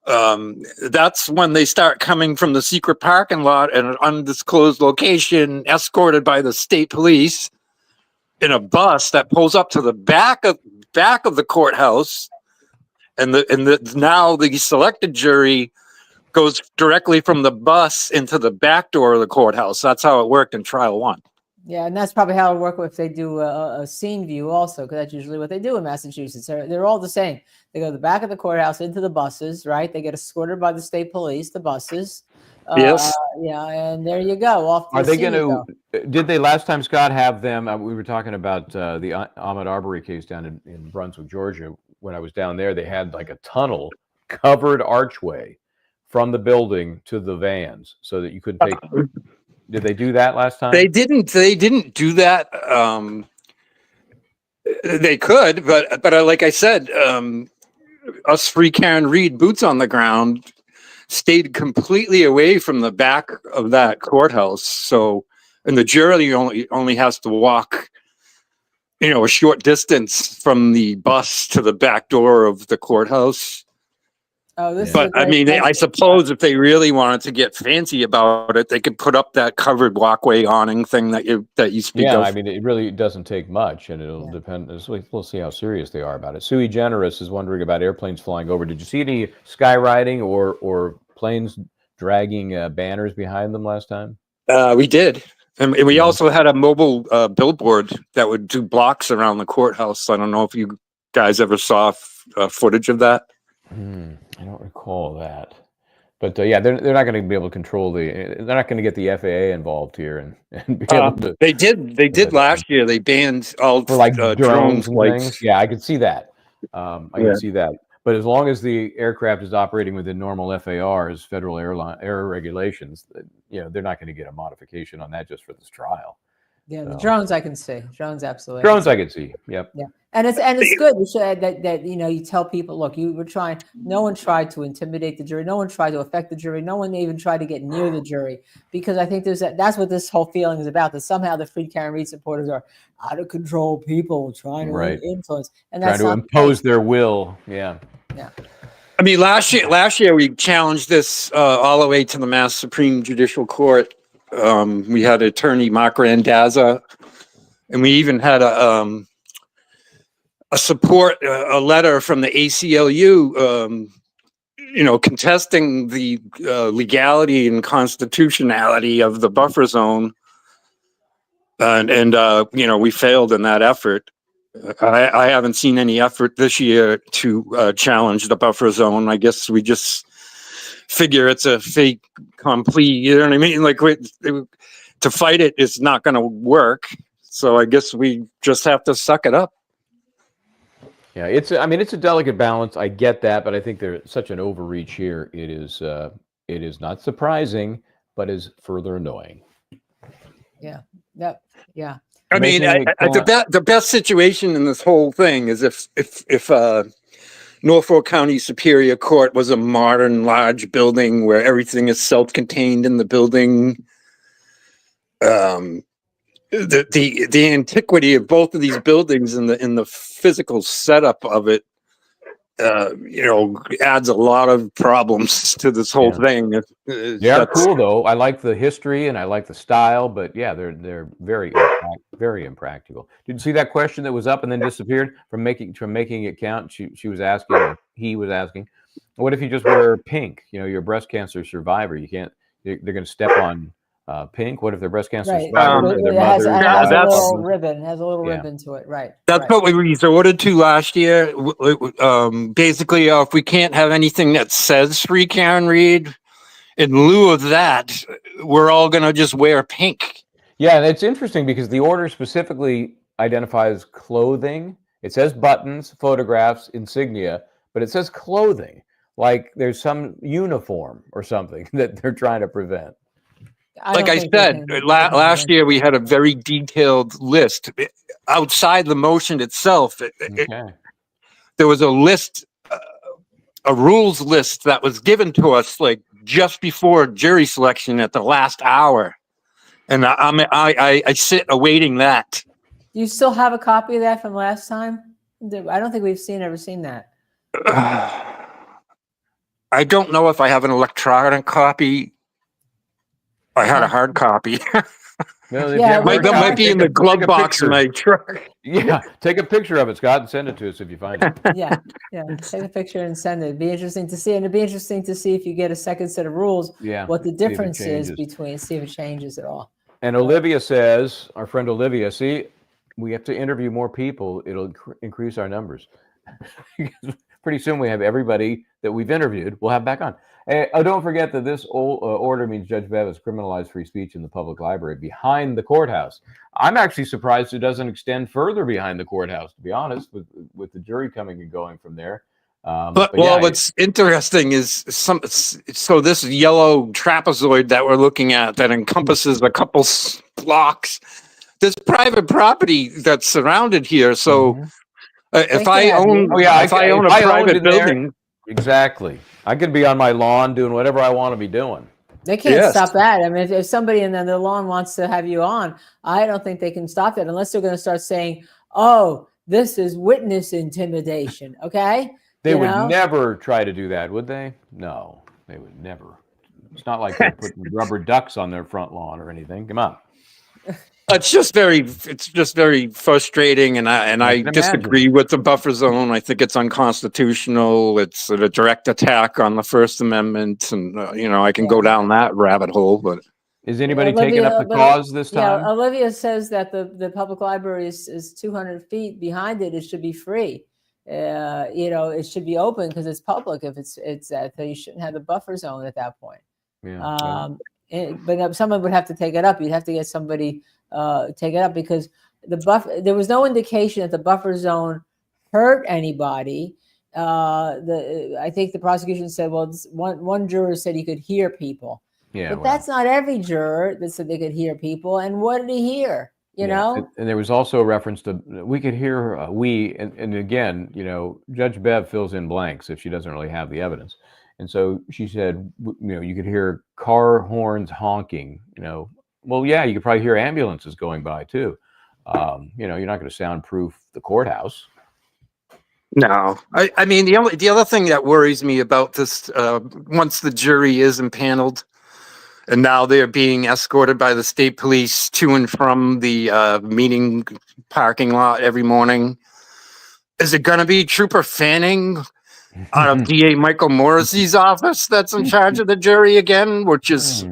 That's when they start coming from the secret parking lot at an undisclosed location, escorted by the state police in a bus that pulls up to the back of the courthouse, and now the selected jury goes directly from the bus into the back door of the courthouse. That's how it worked in trial one. Yeah, and that's probably how it works if they do a scene view also, because that's usually what they do in Massachusetts. They're all the same. They go to the back of the courthouse into the buses, right? They get escorted by the state police, the buses. Yes. Yeah, and there you go. Off to Are the they scene going you to? go. Did they last time, Scott, have them? We were talking about the Ahmaud Arbery case down in Brunswick, Georgia. When I was down there, they had like a tunnel covered archway from the building to the vans, so that you couldn't take. Did they do that last time? They didn't. They didn't do that. They could, but like I said, us free Karen Reed boots on the ground stayed completely away from the back of that courthouse. So, and the jury only has to walk, a short distance from the bus to the back door of the courthouse. Oh, this But is I mean, I suppose if they really wanted to get fancy about it, they could put up that covered walkway awning thing that you speak Yeah, of. I mean, it really doesn't take much, and it'll depend. We'll see how serious they are about it. Sui Generous is wondering about airplanes flying over. Did you see any skywriting or planes dragging banners behind them last time? We did. And we Yeah. also had a mobile billboard that would do blocks around the courthouse. I don't know if you guys ever saw footage of that. I don't recall that. But yeah, they're not going to be able to control they're not going to get the FAA involved here and be able to. They did last year. They banned all For like drone drones and flights. things. Yeah, I could see that. I can see that. But as long as the aircraft is operating within normal FARs, federal air regulations, they're not going to get a modification on that just for this trial. Yeah, the drones I can see. Drones, absolutely. Drones I can see. Yep. Yeah, and it's good you said that you tell people, look, you were trying. No one tried to intimidate the jury. No one tried to affect the jury. No one even tried to get near the jury, because I think that's what this whole feeling is about. That somehow the Free Karen Reed supporters are out of control people trying to influence, and that's trying to impose their will. Yeah. Yeah. I mean, last year we challenged this all the way to the Mass Supreme Judicial Court. We had attorney Mark Randazza, and we even had a letter from the ACLU, contesting the legality and constitutionality of the buffer zone, and we failed in that effort. I haven't seen any effort this year to challenge the buffer zone. I guess we just figure it's a fake complete, you know what I mean? Like to fight it is not going to work. So I guess we just have to suck it up. Yeah, it's a delicate balance. I get that, but I think there's such an overreach here. It is not surprising, but is further annoying. Yeah. Yep. Yeah. I mean, the best situation in this whole thing is if Norfolk County Superior Court was a modern, large building where everything is self-contained in the building. The antiquity of both of these buildings and the physical setup of it, adds a lot of problems to this whole thing. They are cool though. I like the history and I like the style, but yeah, they're very impractical. Did you see that question that was up and then disappeared from making it count? She was asking, or he was asking, what if you just wear pink? You're a breast cancer survivor. They're going to step on pink. What if they're breast cancer survivor? It has a little ribbon. Has a little ribbon to it. Right. That's what we resorted to last year. Basically, if we can't have anything that says Free Karen Reed, in lieu of that, we're all going to just wear pink. Yeah, and it's interesting because the order specifically identifies clothing. It says buttons, photographs, insignia, but it says clothing, like there's some uniform or something that they're trying to prevent. Like I said, last year we had a very detailed list. Outside the motion itself, there was a list, a rules list that was given to us like just before jury selection at the last hour. And I sit awaiting that. You still have a copy of that from last time? I don't think we've ever seen that. I don't know if I have an electronic copy. I had a hard copy. That might be in the glove box in my truck. Yeah, take a picture of it, Scott, and send it to us if you find it. Yeah, take a picture and send it. It'd be interesting to see, and it'd be interesting to see if you get a second set of rules. Yeah, what the difference is between. See if it changes at all. And Olivia says, our friend Olivia, see, we have to interview more people. It'll increase our numbers. Pretty soon we have everybody that we've interviewed, we'll have back on. Oh, don't forget that this order means Judge Bev has criminalized free speech in the public library behind the courthouse. I'm actually surprised it doesn't extend further behind the courthouse, to be honest, with the jury coming and going from there. But well, yeah, what's interesting is so this yellow trapezoid that we're looking at that encompasses a couple blocks. There's private property that's surrounded here. So if I own, if I own a private building, exactly, I could be on my lawn doing whatever I want to be doing. They can't stop that. I mean, if somebody in their lawn wants to have you on, I don't think they can stop that unless they're going to start saying, "Oh, this is witness intimidation." Okay. They would never try to do that, would they? No, they would never. It's not like they're putting rubber ducks on their front lawn or anything. Come on. It's just very frustrating, and I disagree with the buffer zone. I think it's unconstitutional. It's a direct attack on the First Amendment, and I can go down that rabbit hole. But is anybody taking up the cause this time? Yeah, Olivia says that the public library is 200 feet behind it. It should be free. It should be open because it's public. If it's that, so you shouldn't have the buffer zone at that point. Yeah. But someone would have to take it up. You'd have to get somebody take it up because there was no indication that the buffer zone hurt anybody. I think the prosecution said, well, one juror said he could hear people. Yeah, but that's not every juror that said they could hear people. And what did he hear? You know? And there was also a reference to we could hear and again, Judge Bev fills in blanks if she doesn't really have the evidence. And so she said, you could hear car horns honking, Well, yeah, you could probably hear ambulances going by too. You're not going to soundproof the courthouse. No, I mean, the other thing that worries me about this, once the jury is impaneled, and now they're being escorted by the state police to and from the meeting parking lot every morning. Is it going to be Trooper Fanning out of DA Michael Morrissey's office that's in charge of the jury again? Which is,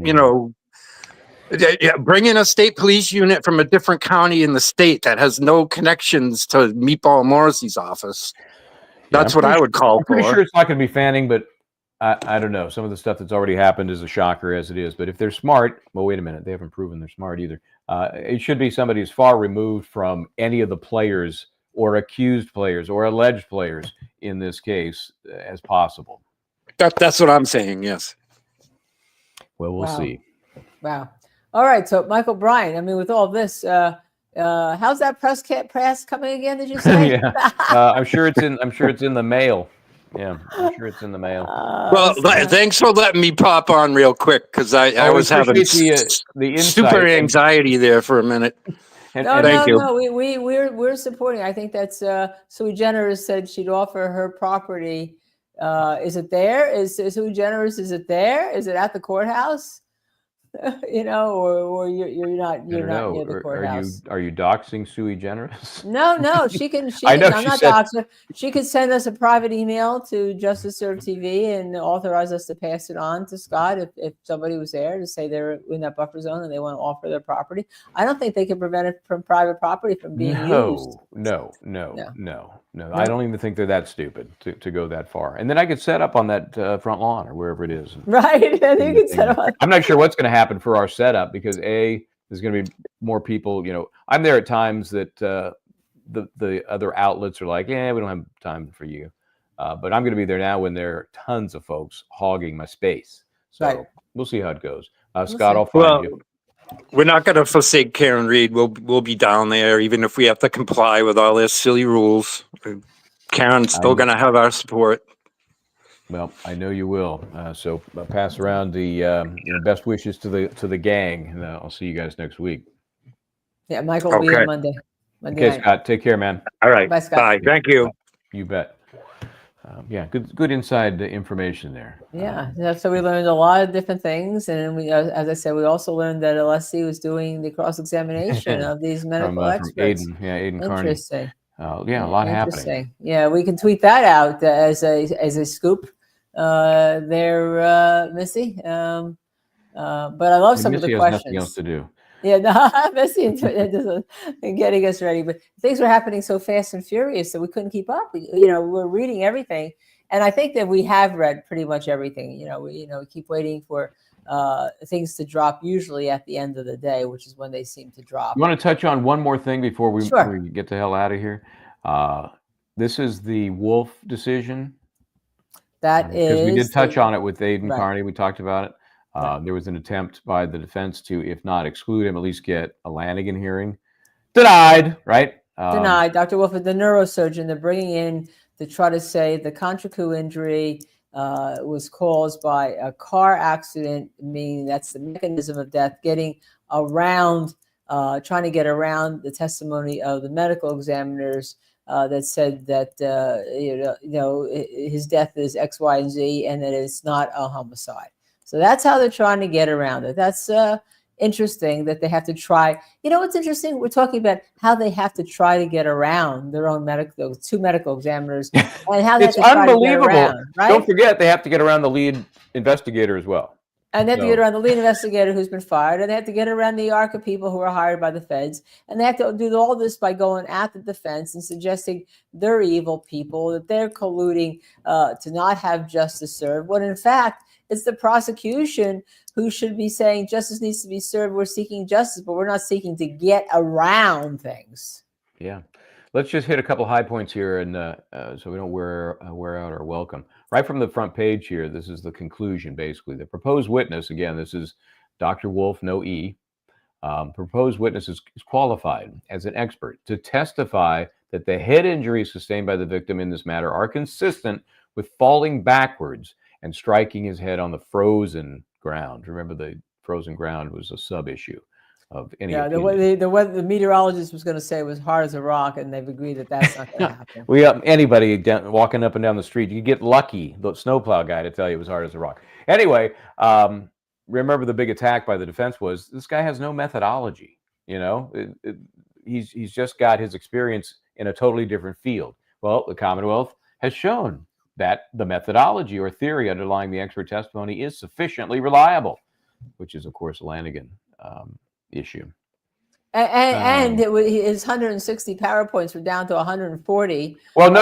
bringing a state police unit from a different county in the state that has no connections to Meatball Morrissey's office. That's what I would call for. I'm pretty sure it's not going to be Fanning, but I don't know. Some of the stuff that's already happened is a shocker as it is. But if they're smart, well, wait a minute. They haven't proven they're smart either. It should be somebody who's far removed from any of the players or accused players or alleged players in this case as possible. That's what I'm saying, yes. Well, we'll see. Wow. All right. So, Michael Bryan, I mean, with all this, how's that press coming again, did you say? Yeah. I'm sure it's in the mail. Yeah, I'm sure it's in the mail. Well, thanks for letting me pop on real quick because I was having the super anxiety there for a minute. Thank you. No, we're supporting. I think that's Sui Generis said she'd offer her property. Is it there? Is Sui Generis? Is it there? Is it at the courthouse? Or you're not near the courthouse. Are you doxing Sui Generis? No, she can. I'm not doxing. She could send us a private email to Justice Serve TV and authorize us to pass it on to Scott if somebody was there to say they're in that buffer zone and they want to offer their property. I don't think they can prevent it from private property from being used. No. I don't even think they're that stupid to go that far. And then I could set up on that front lawn or wherever it is. Right. And you can set up on. I'm not sure what's going to happen for our setup because there's going to be more people. I'm there at times that the other outlets are like, we don't have time for you. But I'm going to be there now when there are tons of folks hogging my space. So We'll see how it goes. Scott, I'll find you. We're not going to forsake Karen Reed. We'll be down there, even if we have to comply with all their silly rules. Karen's still going to have our support. Well, I know you will. So pass around the best wishes to the gang, and I'll see you guys next week. Yeah, Michael will be on Monday. Okay, night. Scott, take care, man. All right. Bye, Scott. Bye. Thank you. You bet. Good inside information there. Yeah, so we learned a lot of different things, and we, as I said, we also learned that Alessi was doing the cross-examination of these medical experts. Aidan Kearney. Interesting. A lot happening. Yeah, we can tweet that out as a scoop. There, Missy. But I love some of the questions. Nothing else to do. Yeah, no, I'm messy and getting us ready. But things were happening so fast and furious that we couldn't keep up. We're reading everything, and I think that we have read pretty much everything. We keep waiting for things to drop, usually at the end of the day, which is when they seem to drop. You want to touch on one more thing before we Sure. get the hell out of here? This is the Wolf decision. That because we did touch on it with Aidan right. Kearney. We talked about it. Right. There was an attempt by the defense to, if not exclude him, at least get a Lanigan hearing. Denied, right? Denied. Dr. Wolf, the neurosurgeon, they're bringing in to try to say the contra coup injury was caused by a car accident, meaning that's the mechanism of death, getting around, trying to get around the testimony of the medical examiners that said that his death is X, Y, and Z, and that it's not a homicide. So that's how they're trying to get around it. That's interesting that they have to try. What's interesting? We're talking about how they have to try to get around their own two medical examiners, and how they have to try to get around. Right? Don't forget, they have to get around the lead investigator as well. And they have to get around the lead investigator who's been fired, and they have to get around the arc of people who are hired by the feds, and they have to do all this by going at the defense and suggesting they're evil people, that they're colluding to not have justice served, when in fact it's the prosecution who should be saying justice needs to be served. We're seeking justice, but we're not seeking to get around things. Yeah. Let's just hit a couple high points here, and so we don't wear out our welcome. Right from the front page here, this is the conclusion, basically. The proposed witness, again, this is Dr. Wolf, no E. Proposed witness is qualified as an expert to testify that the head injuries sustained by the victim in this matter are consistent with falling backwards and striking his head on the frozen ground. Remember, the frozen ground was a sub-issue of any opinion. What the meteorologist was going to say was hard as a rock, and they've agreed that that's not going to happen. Anybody walking up and down the street, you get lucky, the snowplow guy, to tell you it was hard as a rock. Anyway, remember the big attack by the defense was, this guy has no methodology. He's just got his experience in a totally different field. Well, the Commonwealth has shown that the methodology or theory underlying the expert testimony is sufficiently reliable, which is, of course, a Lanigan issue. And his 160 PowerPoints were down to 140. Well, no.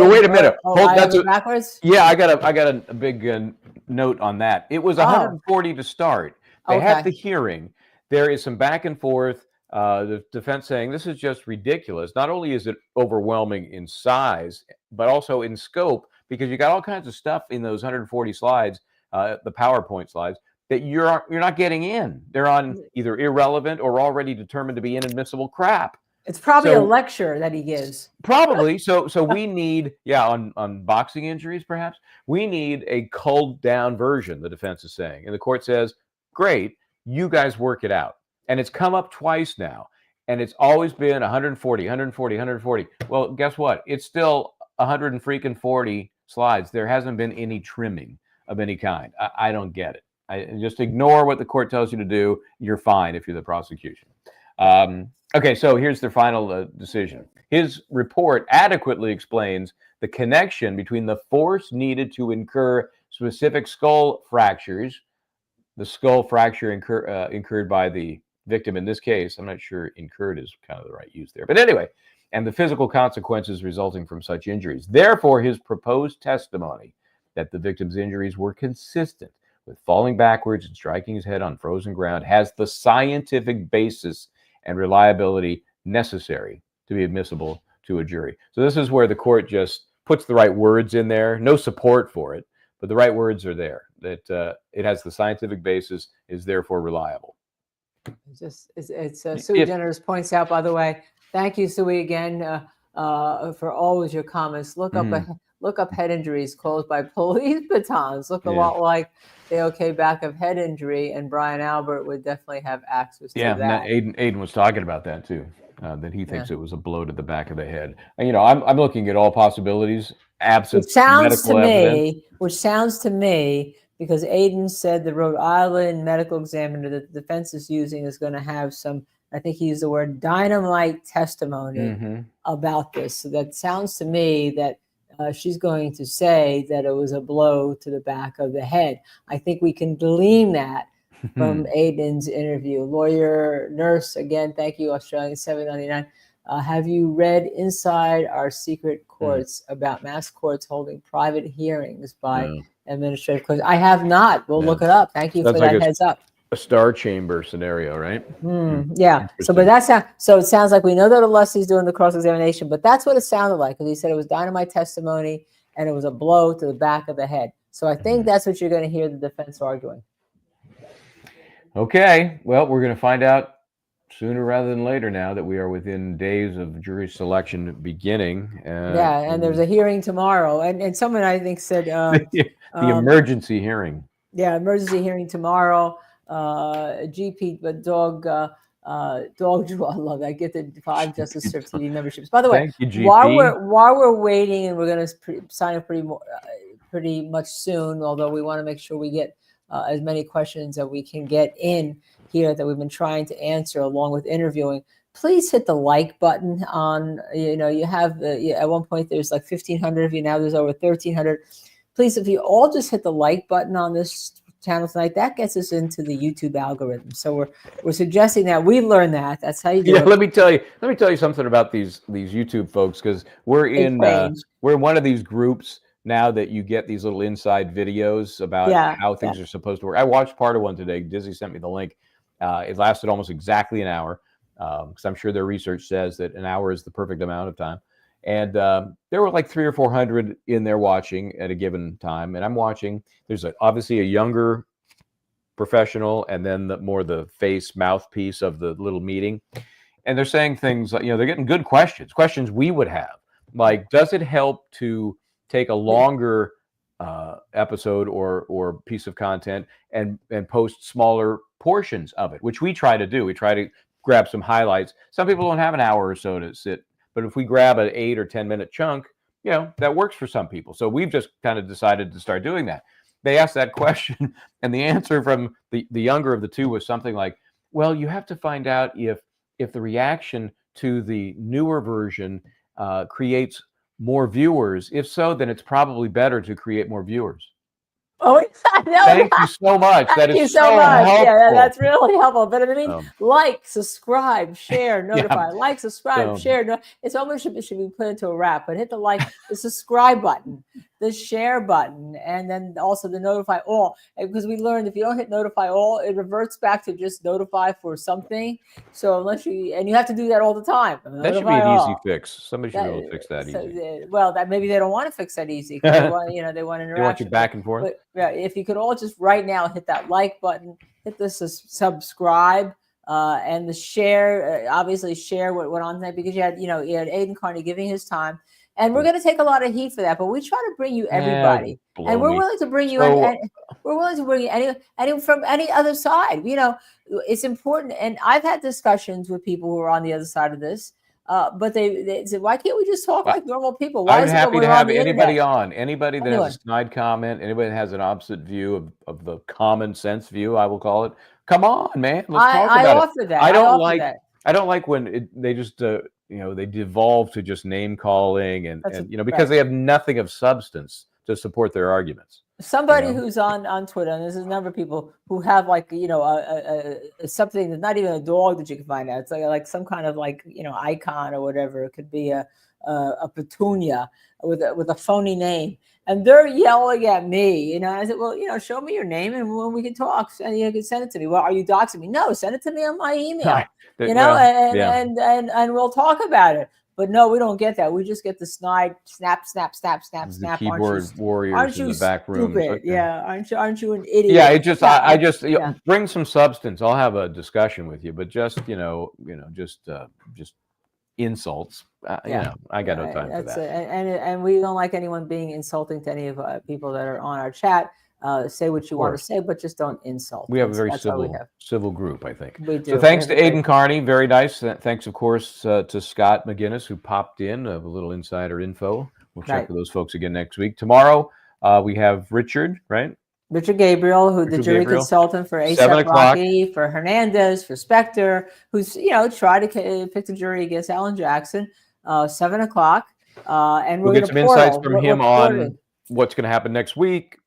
Wait a minute. That's backwards. Yeah, I got a big note on that. It was 140 to start. They had the hearing. There is some back and forth. The defense saying this is just ridiculous. Not only is it overwhelming in size, but also in scope, because you got all kinds of stuff in those 140 slides, the PowerPoint slides, that you're not getting in. They're on either irrelevant or already determined to be inadmissible crap. It's probably a lecture that he gives. Probably. So we need, on boxing injuries, perhaps, we need a culled down version, the defense is saying. And the court says, great, you guys work it out. And it's come up twice now. And it's always been 140, 140, 140. Well, guess what? It's still 140 slides. There hasn't been any trimming of any kind. I don't get it. Just ignore what the court tells you to do. You're fine if you're the prosecution. Okay, so here's their final decision. His report adequately explains the connection between the force needed to incur specific skull fractures, the skull fracture incurred by the victim in this case. I'm not sure incurred is kind of the right use there. But anyway, and the physical consequences resulting from such injuries. Therefore, his proposed testimony that the victim's injuries were consistent with falling backwards and striking his head on frozen ground has the scientific basis and reliability necessary to be admissible to a jury. So this is where the court just puts the right words in there, no support for it, but the right words are there, that it has the scientific basis, is therefore reliable. Sui Generis points out, by the way, thank you, Sui, again, for always your comments. Look up head injuries caused by police batons. Look a lot like the OK back of head injury, and Brian Albert would definitely have access to that. Yeah, Aidan was talking about that too, that he thinks it was a blow to the back of the head. And, I'm looking at all possibilities, absent medical evidence. Which sounds to me, because Aidan said the Rhode Island medical examiner that the defense is using is going to have some, I think he used the word dynamite testimony about this. So that sounds to me that she's going to say that it was a blow to the back of the head. I think we can glean that from Aidan's interview. Lawyer, nurse, again, thank you, Australian $7.99. Have you read Inside Our Secret Courts about mass courts holding private hearings by administrative courts? I have not. We'll look it up. Thank you for that heads up. A star chamber scenario, right? Yeah. So, but so it sounds like we know that Alessi's doing the cross-examination, but that's what it sounded like, because he said it was dynamite testimony and it was a blow to the back of the head. So I think that's what you're going to hear the defense arguing. Okay. Well, we're going to find out sooner rather than later now that we are within days of jury selection beginning. And there's a hearing tomorrow. And someone, I think, said the emergency hearing. Yeah, emergency hearing tomorrow. GP, but dog Drew, I love that. I get the 5 Justice Strip TV memberships. By the way, while we're waiting, and we're going to sign up pretty much soon, although we want to make sure we get as many questions that we can get in here that we've been trying to answer along with interviewing. Please hit the like button on, you have, at one point there's like 1,500 of you, now there's over 1,300. Please, if you all just hit the like button on this channel tonight, that gets us into the YouTube algorithm. So we're suggesting that. We learned that. That's how you do it. Let me tell you something about these YouTube folks, because we're in one of these groups now that you get these little inside videos about how things are supposed to work. I watched part of one today. Dizzy sent me the link. It lasted almost exactly an hour, because I'm sure their research says that an hour is the perfect amount of time. And there were like 300 or 400 in there watching at a given time. And I'm watching. There's obviously a younger professional, and then the face mouthpiece of the little meeting. And they're saying things like, they're getting good questions we would have. Like, does it help to take a longer episode or piece of content and post smaller portions of it, which we try to do. We try to grab some highlights. Some people don't have an hour or so to sit, but if we grab an 8 or 10 minute chunk, that works for some people. So we've just kind of decided to start doing that. They asked that question, and the answer from the younger of the two was something like, well, you have to find out if the reaction to the newer version creates more viewers. If so, then it's probably better to create more viewers. Oh, thank you so much. That is so much. Helpful. Yeah, that's really helpful. But I mean, like, subscribe, share, notify. Like, subscribe, share. No, it's almost should be put into a wrap. But hit the the subscribe button, the share button, and then also the notify all. Because we learned if you don't hit notify all, it reverts back to just notify for something. So unless you have to do that all the time. That should be an easy fix. Somebody should be able to fix that easy. Well, maybe they don't want to fix that easy. They want, they want interaction. They want you back and forth. But, if you could all just right now hit that like button, hit the subscribe, and the share. Obviously, share what went on tonight, because you had Aidan Kearney giving his time, and we're going to take a lot of heat for that. But we try to bring you everybody, and we're willing to bring you. We're willing to bring you any from any other side. It's important, and I've had discussions with people who are on the other side of this. But they said, why can't we just talk like normal people? Why I'm happy to have anybody on. Anybody that has a snide comment, anybody that has an opposite view of the common sense view, I will call it. Come on, man. Let's talk about it. That. I don't like when they just they devolve to just name calling and because they have nothing of substance to support their arguments. Somebody who's on Twitter, and there's a number of people who have something that's not even a dog that you can find out. It's like some kind of icon or whatever. It could be a petunia with a phony name, and they're yelling at me. And I said, well, show me your name and when we can talk, and you can send it to me. Well, are you doxing me? No, send it to me on my email. And we'll talk about it. But no, we don't get that. We just get the snide snap. The keyboard warriors in the back room. Stupid? Yeah, aren't you an idiot? Yeah, it just I just bring some substance. I'll have a discussion with you, but just just insults. I got no time for that. And we don't like anyone being insulting to any of people that are on our chat. Say what you want to say, but just don't insult. We have a very civil group, I think. We do. So thanks to Aidan Kearney, very nice. Thanks, of course, to Scott McGinnis, who popped in a little insider info. We'll check with those folks again next week. Tomorrow, we have Richard, right? Richard Gabriel, the jury consultant for ASAP Rocky, for Hernandez, for Spector, who's tried to pick the jury against Alan Jackson. 7 o'clock, and we'll get some insights from him on what's going to happen next week.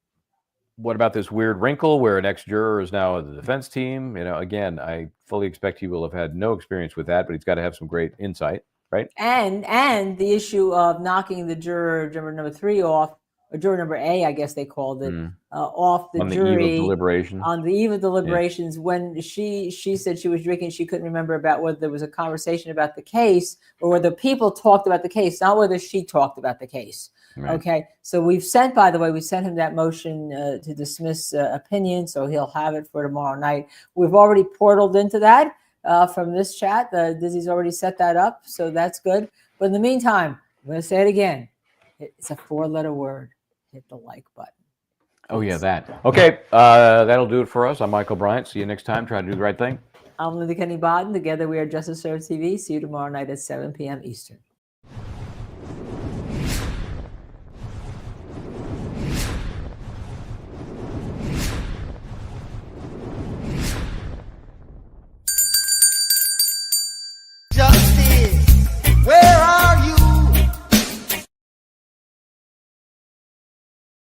what about this weird wrinkle where an ex-juror is now on the defense team? You know, again, I fully expect he will have had no experience with that, but he's got to have some great insight, right? And the issue of knocking the juror number 3 off, or juror number A, I guess they called it, off the On the jury eve of deliberations. on the eve of deliberations, when she said she was drinking. She couldn't remember about whether there was a conversation about the case or whether people talked about the case, not whether she talked about the case. Right. Okay, so we sent him that motion to dismiss opinion, so he'll have it for tomorrow night. We've already portaled into that from this chat. Dizzy's already set that up, so that's good. But in the meantime, I'm going to say it again. It's a 4-letter word. Hit the like button. Oh, yeah, that. Okay, that'll do it for us. I'm Michael Bryant. See you next time. Try to do the right thing. I'm Linda Kenny Bodden. Together we are JSTV. See you tomorrow night at 7 p.m. Eastern.